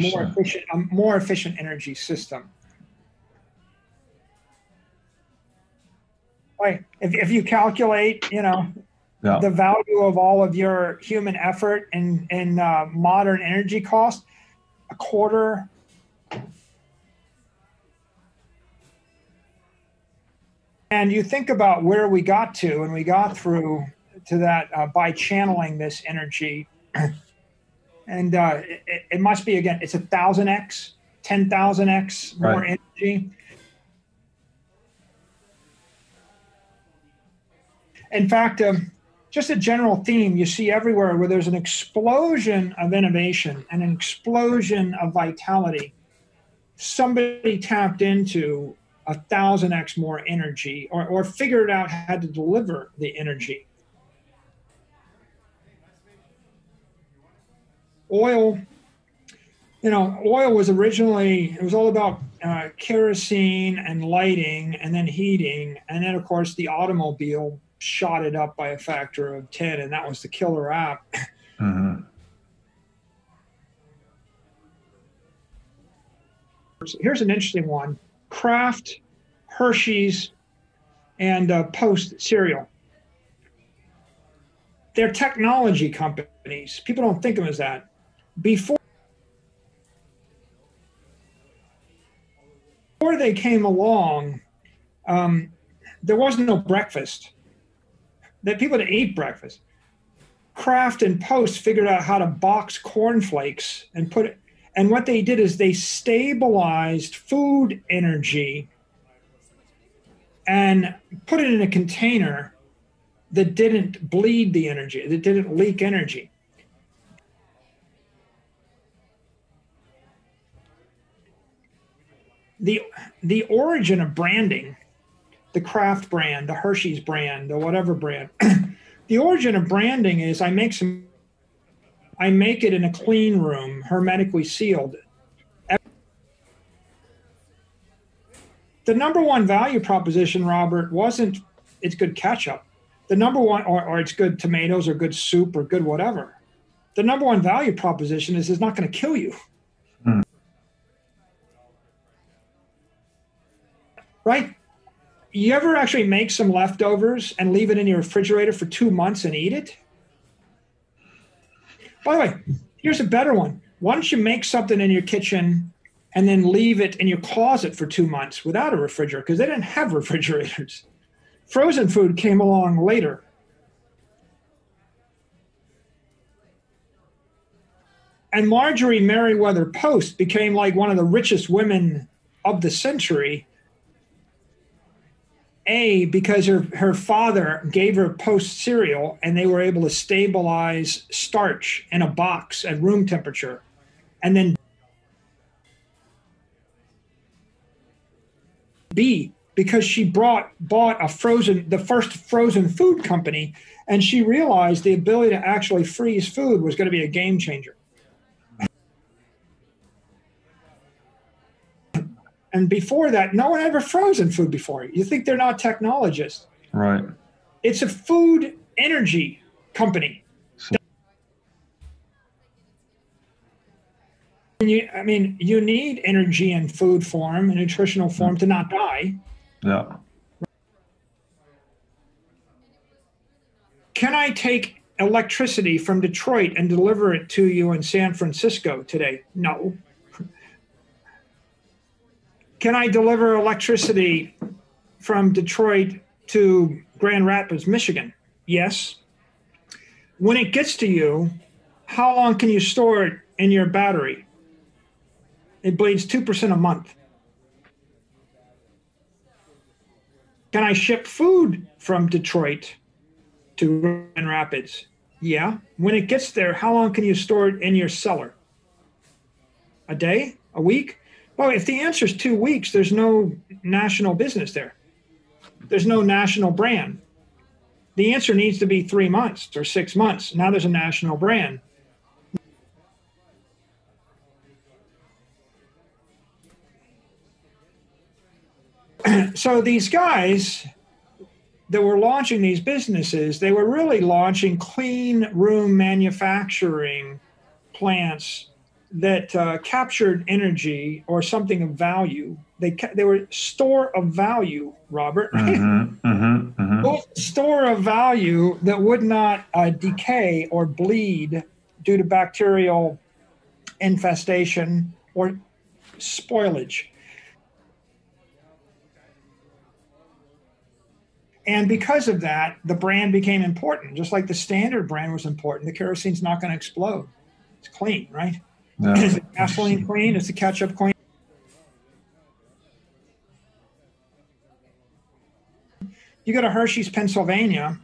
more efficient energy system. Right. If you calculate, the value of all of your human effort in modern energy cost, a quarter. And you think about where we got to, and we got through to that by channeling this energy. And it must be, again, it's 1,000x, 10,000x more energy. In fact, just a general theme you see everywhere where there's an explosion of innovation and an explosion of vitality. Somebody tapped into 1,000x more energy or figured out how to deliver the energy. Oil was originally, it was all about kerosene and lighting and then heating. And then, of course, the automobile shot it up by a factor of 10, and that was the killer app. Mm-hmm. Here's an interesting one. Kraft, Hershey's, and Post cereal. They're technology companies. People don't think of them as that. Before they came along, there wasn't no breakfast. That people didn't eat breakfast. Kraft and Post figured out how to box cornflakes and put it. And what they did is they stabilized food energy and put it in a container that didn't bleed the energy, that didn't leak energy. the the origin of branding, the Kraft brand, the Hershey's brand, the whatever brand, the origin of branding is I make it in a clean room, hermetically sealed. The number one value proposition, Robert, wasn't it's good ketchup. The number one, or it's good tomatoes or good soup or good whatever. The number one value proposition is it's not going to kill you. Mm. Right? You ever actually make some leftovers and leave it in your refrigerator for 2 months and eat it? By the way, here's a better one. Why don't you make something in your kitchen and then leave it in your closet for 2 months without a refrigerator? Because they didn't have refrigerators. Frozen food came along later. And Marjorie Merriweather Post became like one of the richest women of the century. Because her father gave her Post cereal and they were able to stabilize starch in a box at room temperature. And then B, because she bought the first frozen food company, and she realized the ability to actually freeze food was going to be a game changer. And before that, no one ever frozen food before. You think they're not technologists. Right. It's a food energy company. You need energy in food form, in nutritional form, to not die. Yeah. Can I take electricity from Detroit and deliver it to you in San Francisco today? No. Can I deliver electricity from Detroit to Grand Rapids, Michigan? Yes. When it gets to you, how long can you store it in your battery? It bleeds 2% a month. Can I ship food from Detroit to Grand Rapids? Yeah. When it gets there, how long can you store it in your cellar? A day? A week? Well, if the answer is 2 weeks, there's no national business there. There's no national brand. The answer needs to be 3 months or 6 months. Now there's a national brand. So these guys that were launching these businesses, they were really launching clean room manufacturing plants that captured energy or something of value. They were store of value, Robert. Store of value that would not decay or bleed due to bacterial infestation or spoilage. And because of that, the brand became important. Just like the Standard brand was important, the kerosene's not going to explode. It's clean, right? Yeah. Is the gasoline clean? Is the ketchup clean? You go to Hershey's, Pennsylvania,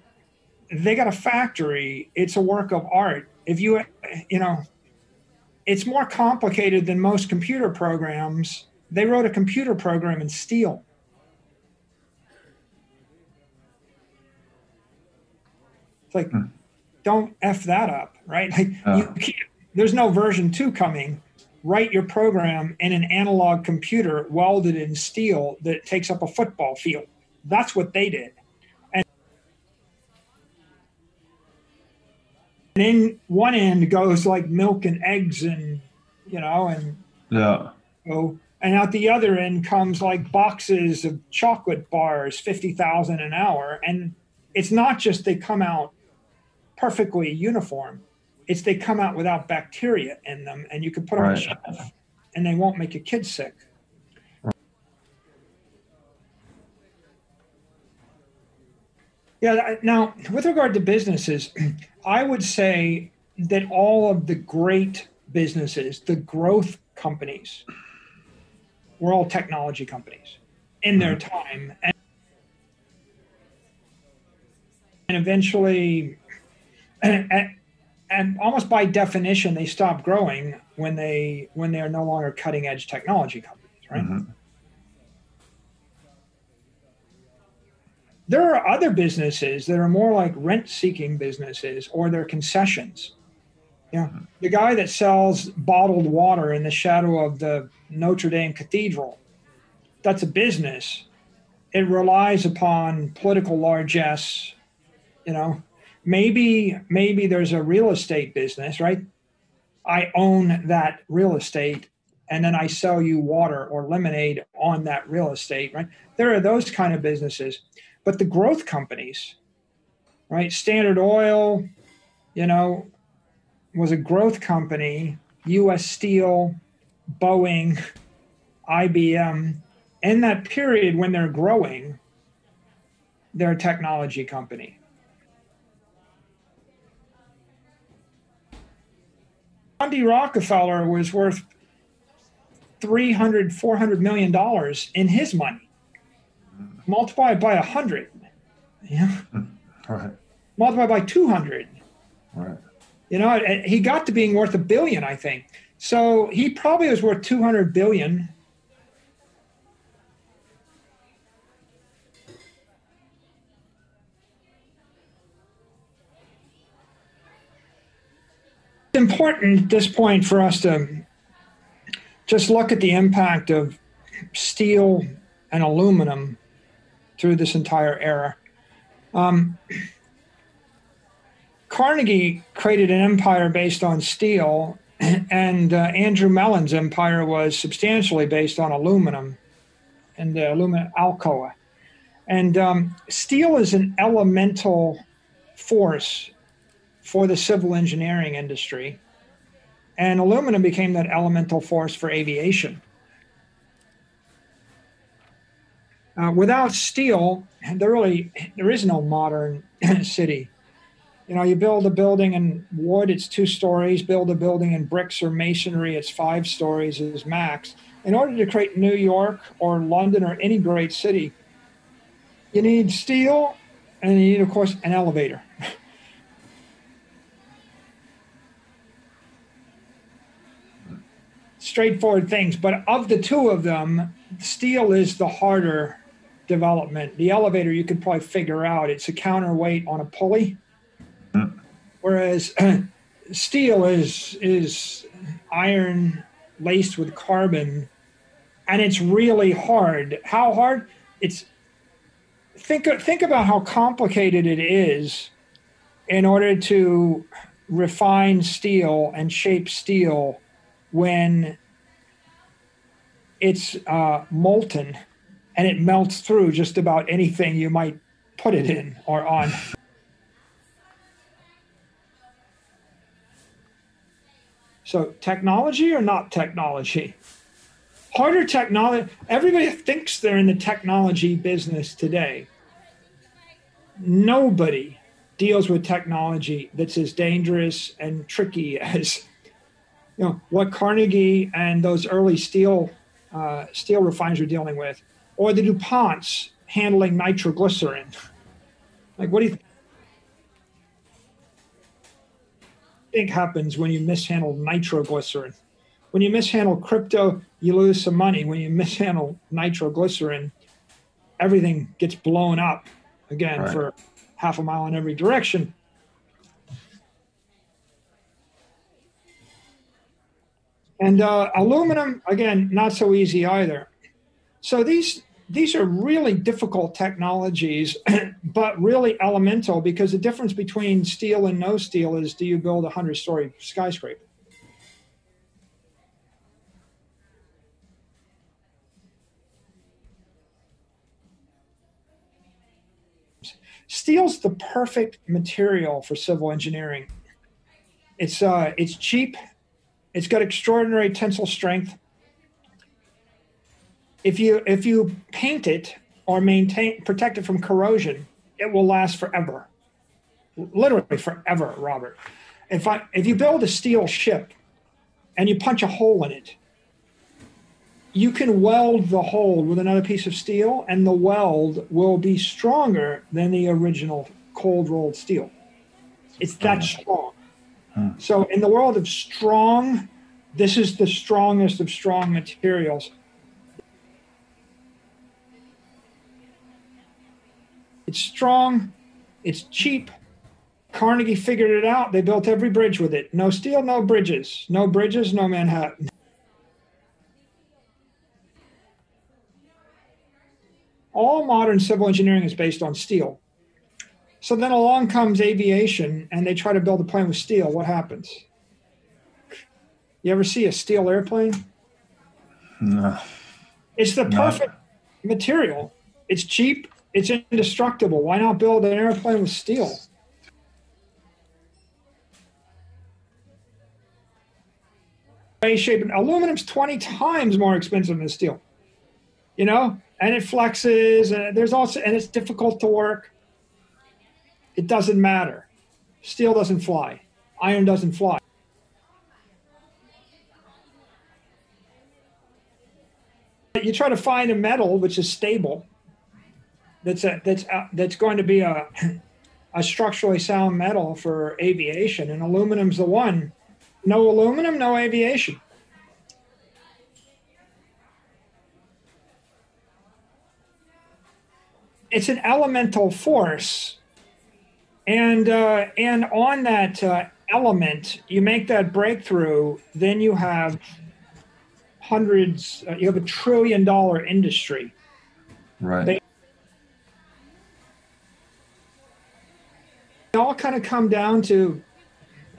they got a factory. It's a work of art. It's more complicated than most computer programs. They wrote a computer program in steel. It's like, don't F that up, right? There's no version 2 coming. Write your program in an analog computer welded in steel that takes up a football field. That's what they did. And in one end goes like milk and eggs and yeah. And out the other end comes like boxes of chocolate bars, 50,000 an hour. And it's not just they come out perfectly uniform. It's they come out without bacteria in them, and you can put them on the shelf, and they won't make your kids sick. Yeah. Now, with regard to businesses, I would say that all of the great businesses, the growth companies, were all technology companies in their time, and eventually. And almost by definition, they stop growing when they are no longer cutting edge technology companies, right? There are other businesses that are more like rent-seeking businesses, or they're concessions. You know, the guy that sells bottled water in the shadow of the Notre Dame Cathedral, that's a business. It relies upon political largesse. You know, maybe there's a real estate business, right? I own that real estate, and then I sell you water or lemonade on that real estate, right? There are those kind of businesses. But the growth companies, right? Standard Oil, you know, was a growth company, US Steel, Boeing, IBM. In that period when they're growing, they're a technology company. John D. Rockefeller was worth $300–400 million in his money. Multiply it by 100. Yeah. Right. Multiply by 200. Right. You know, he got to being worth $1 billion, I think. So he probably was worth $200 billion. It's important at this point for us to just look at the impact of steel and aluminum through this entire era. Carnegie created an empire based on steel, and Andrew Mellon's empire was substantially based on aluminum and the aluminum Alcoa. And steel is an elemental force for the civil engineering industry, and aluminum became that elemental force for aviation. Without steel, there is no modern city. You know, you build a building in wood, it's 2 stories. Build a building in bricks or masonry, it's 5 stories is max. In order to create New York or London or any great city, you need steel, and you need, of course, an elevator. Straightforward things, but of the 2 of them, steel is the harder development. The elevator you could probably figure out. It's a counterweight on a pulley, whereas steel is iron laced with carbon, and it's really hard. How hard? Think about how complicated it is in order to refine steel and shape steel when it's molten and it melts through just about anything you might put it in or on. So technology or not technology? Harder technology. Everybody thinks they're in the technology business today. Nobody deals with technology that's as dangerous and tricky as what Carnegie and those early steel refiners are dealing with, or the DuPonts handling nitroglycerin. Like, what do you think happens when you mishandle nitroglycerin? When you mishandle crypto, you lose some money. When you mishandle nitroglycerin, everything gets blown up again, right, for half a mile in every direction. And aluminum, again, not so easy either. So these are really difficult technologies, but really elemental, because the difference between steel and no steel is, do you build a 100-story skyscraper? Steel's the perfect material for civil engineering. It's cheap. It's got extraordinary tensile strength. If you paint it or protect it from corrosion, it will last forever. Literally forever, Robert. If you build a steel ship and you punch a hole in it, you can weld the hole with another piece of steel, and the weld will be stronger than the original cold rolled steel. It's that strong. So in the world of strong, this is the strongest of strong materials. It's strong. It's cheap. Carnegie figured it out. They built every bridge with it. No steel, no bridges. No bridges, no Manhattan. All modern civil engineering is based on steel. So then along comes aviation, and they try to build a plane with steel. What happens? You ever see a steel airplane? No. It's the perfect material. It's cheap. It's indestructible. Why not build an airplane with steel? Shape, and aluminum's 20 times more expensive than steel. You know, and it flexes, and it's difficult to work. It doesn't matter. Steel doesn't fly. Iron doesn't fly. You try to find a metal which is stable, that's going to be a structurally sound metal for aviation, and aluminum's the one. No aluminum, no aviation. It's an elemental force, and on that element, you make that breakthrough, then you have hundreds. You have $1 trillion industry. Right. They all kind of come down to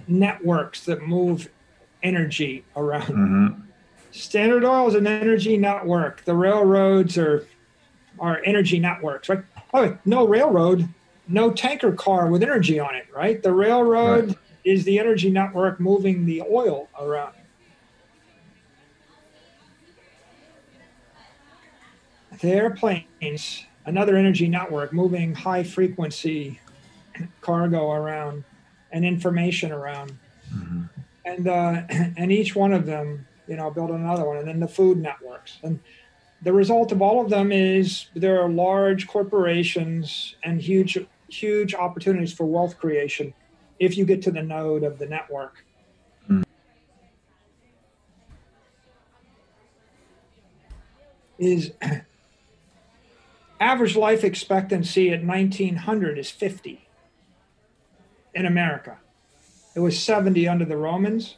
networks that move energy around. Mm-hmm. Standard Oil is an energy network. The railroads are energy networks, right? Oh, no railroad, no tanker car with energy on it, right? The railroad is the energy network moving the oil around. The airplanes, another energy network moving high frequency cargo around and information around. Mm-hmm. And each one of them, build another one, and then the food networks. And the result of all of them is there are large corporations and huge opportunities for wealth creation if you get to the node of the network. Mm. Is average life expectancy at 1900 is 50 in America. It was 70 under the Romans.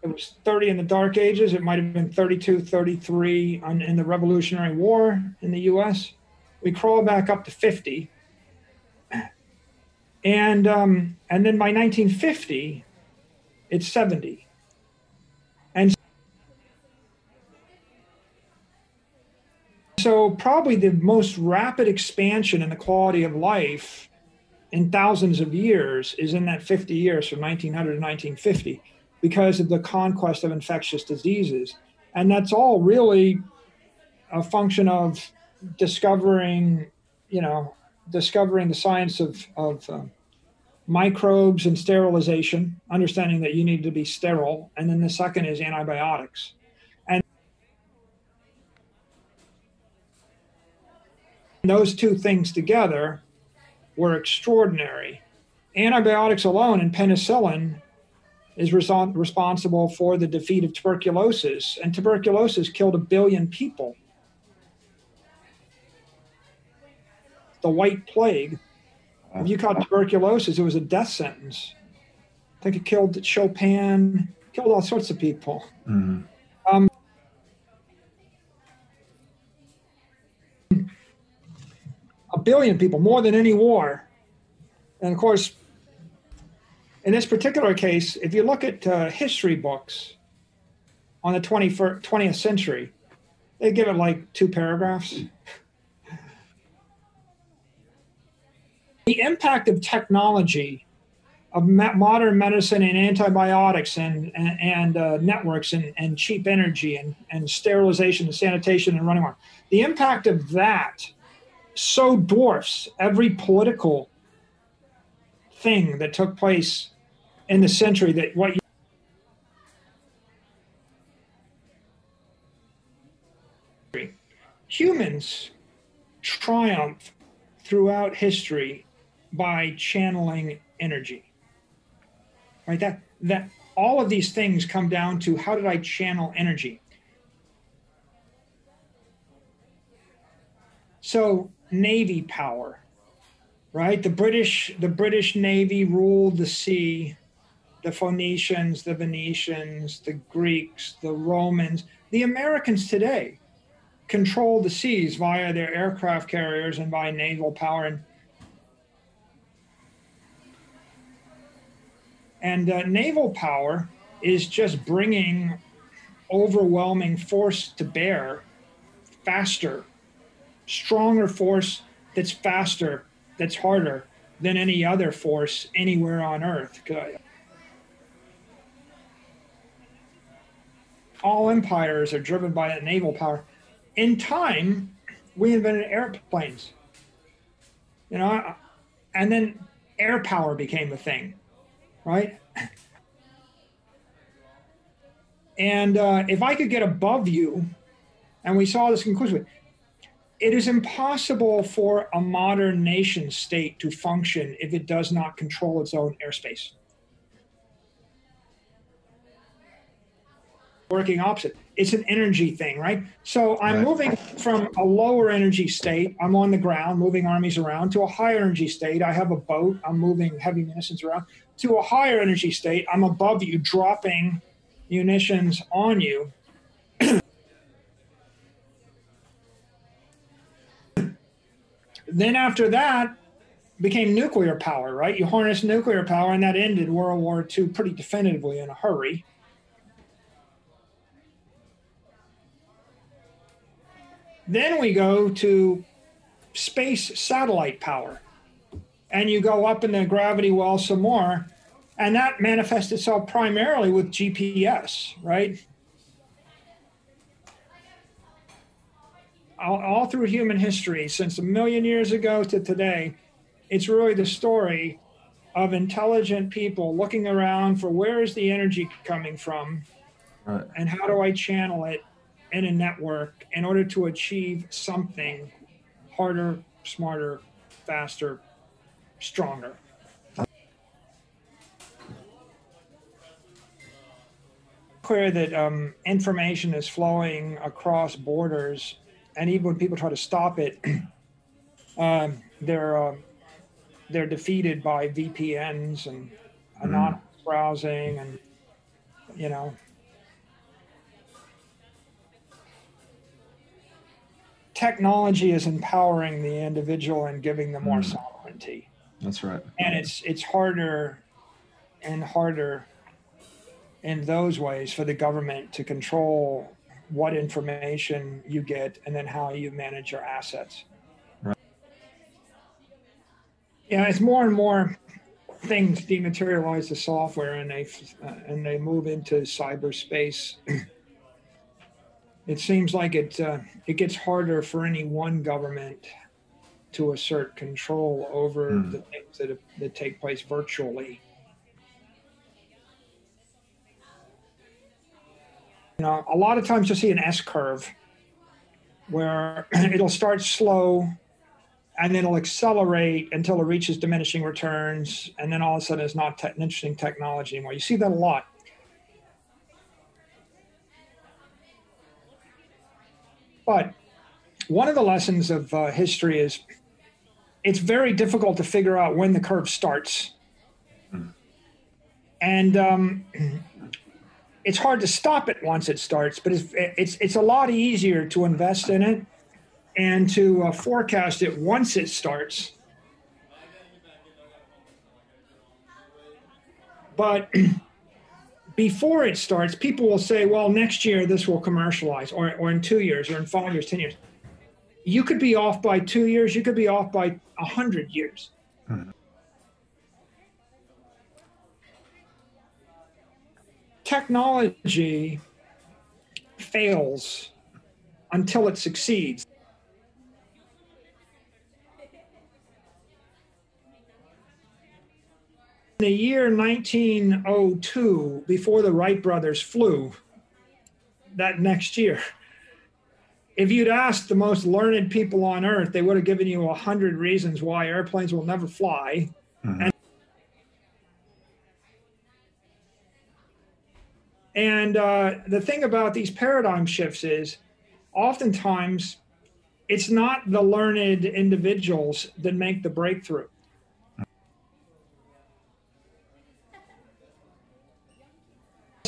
It was 30 in the Dark Ages. It might have been 32, 33 in the Revolutionary War in the US. We crawl back up to 50. And then by 1950, it's 70. And so probably the most rapid expansion in the quality of life in thousands of years is in that 50 years from 1900 to 1950 because of the conquest of infectious diseases. And that's all really a function of discovering the science of microbes and sterilization, understanding that you need to be sterile. And then the second is antibiotics. And those two things together were extraordinary. Antibiotics alone and penicillin is responsible for the defeat of tuberculosis, and tuberculosis killed 1 billion people. The White Plague, if you caught tuberculosis, it was a death sentence. I think it killed Chopin, killed all sorts of people. Mm-hmm. 1 billion people, more than any war. And of course, in this particular case, if you look at history books on the 20th century, they give it like 2 paragraphs. The impact of technology, of modern medicine and antibiotics and networks and cheap energy and sterilization and sanitation and running water, the impact of that so dwarfs every political thing that took place in the century that humans triumph throughout history by channeling energy, right? That all of these things come down to how did I channel energy? So Navy power, right? The British Navy ruled the sea. The Phoenicians, the Venetians, the Greeks, the Romans, the Americans today control the seas via their aircraft carriers and by naval power. And naval power is just bringing overwhelming force to bear faster, stronger force that's faster, that's harder than any other force anywhere on Earth. All empires are driven by that naval power. In time, we invented airplanes, you know, and then air power became a thing, right? And if I could get above you, and we saw this conclusively, it is impossible for a modern nation state to function if it does not control its own airspace. Working opposite. It's an energy thing, right? So I'm moving from a lower energy state, I'm on the ground, moving armies around, to a higher energy state. I have a boat, I'm moving heavy munitions around, to a higher energy state. I'm above you, dropping munitions on you. Then after that became nuclear power, right? You harness nuclear power, and that ended World War II pretty definitively in a hurry. Then we go to space satellite power, and you go up in the gravity well some more, and that manifests itself primarily with GPS, right? All through human history, since a million years ago to today, it's really the story of intelligent people looking around for where is the energy coming from, and how do I channel it in a network in order to achieve something harder, smarter, faster, stronger. Clear that information is flowing across borders, and even when people try to stop it, they're defeated by VPNs and anonymous browsing, and you know. Technology is empowering the individual and giving them more sovereignty. That's right. And it's harder and harder in those ways for the government to control what information you get and then how you manage your assets. Right. Yeah, it's more and more things dematerialize the software, and they move into cyberspace. It seems like it gets harder for any one government to assert control over the things that take place virtually. You know, a lot of times you'll see an S curve where it'll start slow and then it'll accelerate until it reaches diminishing returns, and then all of a sudden it's not an interesting technology anymore. You see that a lot. But one of the lessons of history is it's very difficult to figure out when the curve starts. And it's hard to stop it once it starts, but it's a lot easier to invest in it and to forecast it once it starts. But before it starts, people will say, well, next year this will commercialize, or in 2 years, or in 5 years, 10 years. You could be off by 2 years. You could be off by 100 years. Technology fails until it succeeds. In the year 1902, before the Wright brothers flew, that next year, if you'd asked the most learned people on Earth, they would have given you 100 reasons why airplanes will never fly. And the thing about these paradigm shifts is, oftentimes, it's not the learned individuals that make the breakthrough.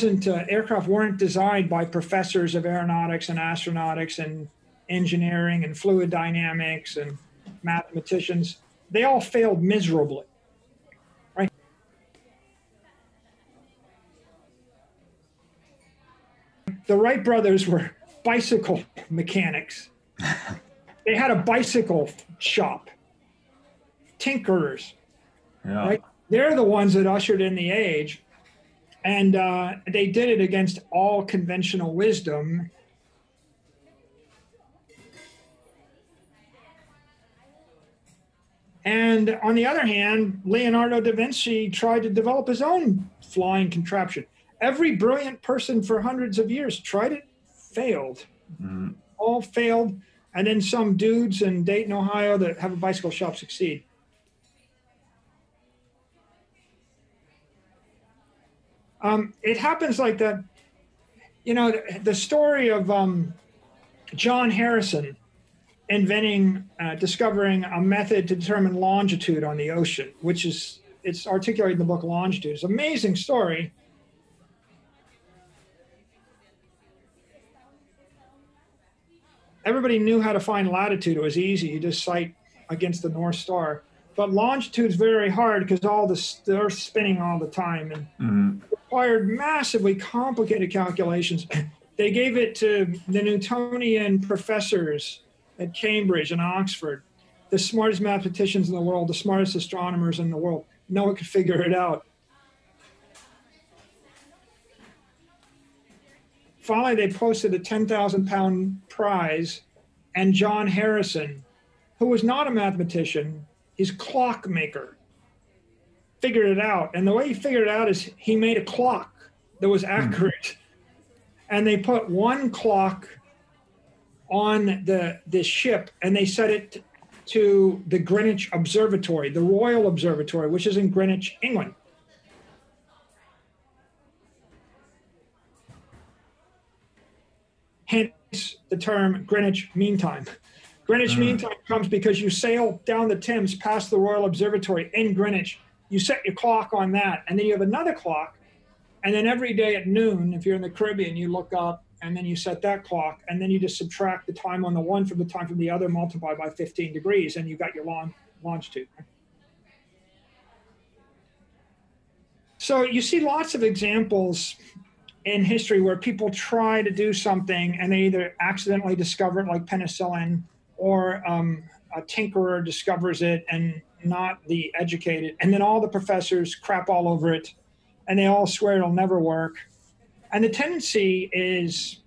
aircraft weren't designed by professors of aeronautics and astronautics and engineering and fluid dynamics and mathematicians. They all failed miserably, right? The Wright brothers were bicycle mechanics. They had a bicycle shop, tinkerers, Yeah. right? They're the ones that ushered in the age. And they did it against all conventional wisdom. And on the other hand, Leonardo da Vinci tried to develop his own flying contraption. Every brilliant person for hundreds of years tried it, failed. Mm. All failed. And then some dudes in Dayton, Ohio that have a bicycle shop succeed. It happens like that. You know, the story of John Harrison discovering a method to determine longitude on the ocean, it's articulated in the book Longitude. It's an amazing story. Everybody knew how to find latitude. It was easy. You just sight against the North Star. But longitude is very hard because the Earth's spinning all the time and required massively complicated calculations. They gave it to the Newtonian professors at Cambridge and Oxford, the smartest mathematicians in the world, the smartest astronomers in the world. No one could figure it out. Finally, they posted a 10,000-pound prize, and John Harrison, who was not a mathematician, he's a clockmaker, figured it out. And the way he figured it out is he made a clock that was accurate. And they put one clock on the ship, and they set it to the Greenwich Observatory, the Royal Observatory, which is in Greenwich, England. Hence the term Greenwich Mean Time. Greenwich Mean Time comes because you sail down the Thames past the Royal Observatory in Greenwich. You set your clock on that, and then you have another clock. And then every day at noon, if you're in the Caribbean, you look up, and then you set that clock, and then you just subtract the time on the one from the time from the other, multiply by 15 degrees, and you got your longitude. So you see lots of examples in history where people try to do something and they either accidentally discover it, like penicillin, or a tinkerer discovers it and not the educated, and then all the professors crap all over it, and they all swear it'll never work. And the tendency is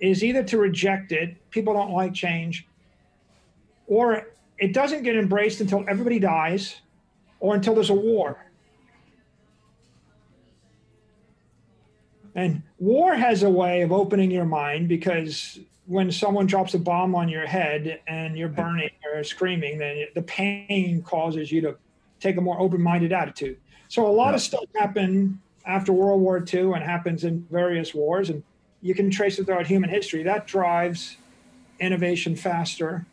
either to reject it, people don't like change, or it doesn't get embraced until everybody dies or until there's a war. And war has a way of opening your mind, because when someone drops a bomb on your head and you're burning or screaming, then the pain causes you to take a more open-minded attitude. So a lot of stuff happened after World War II and happens in various wars, and you can trace it throughout human history. That drives innovation faster.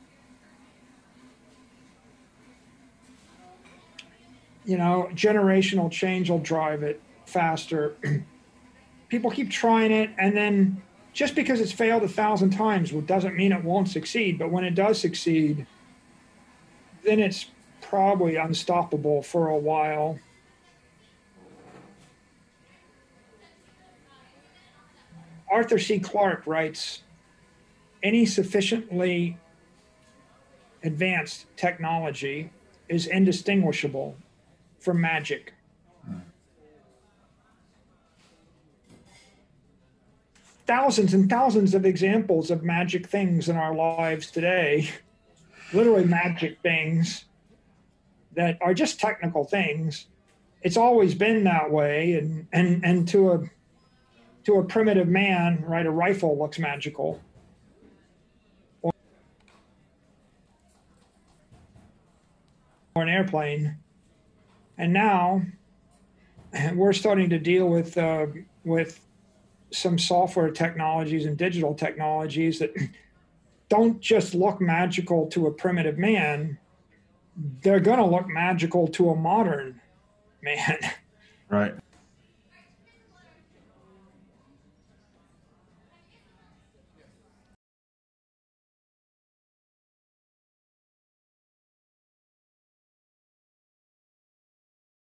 You know, generational change will drive it faster. People keep trying it, and then just because it's failed 1,000 times doesn't mean it won't succeed. But when it does succeed, then it's probably unstoppable for a while. Arthur C. Clarke writes, any sufficiently advanced technology is indistinguishable from magic. Thousands and thousands of examples of magic things in our lives today, literally magic things that are just technical things. It's always been that way, and to a primitive man, right, a rifle looks magical. Or an airplane. And now we're starting to deal with some software technologies and digital technologies that don't just look magical to a primitive man, they're going to look magical to a modern man. Right.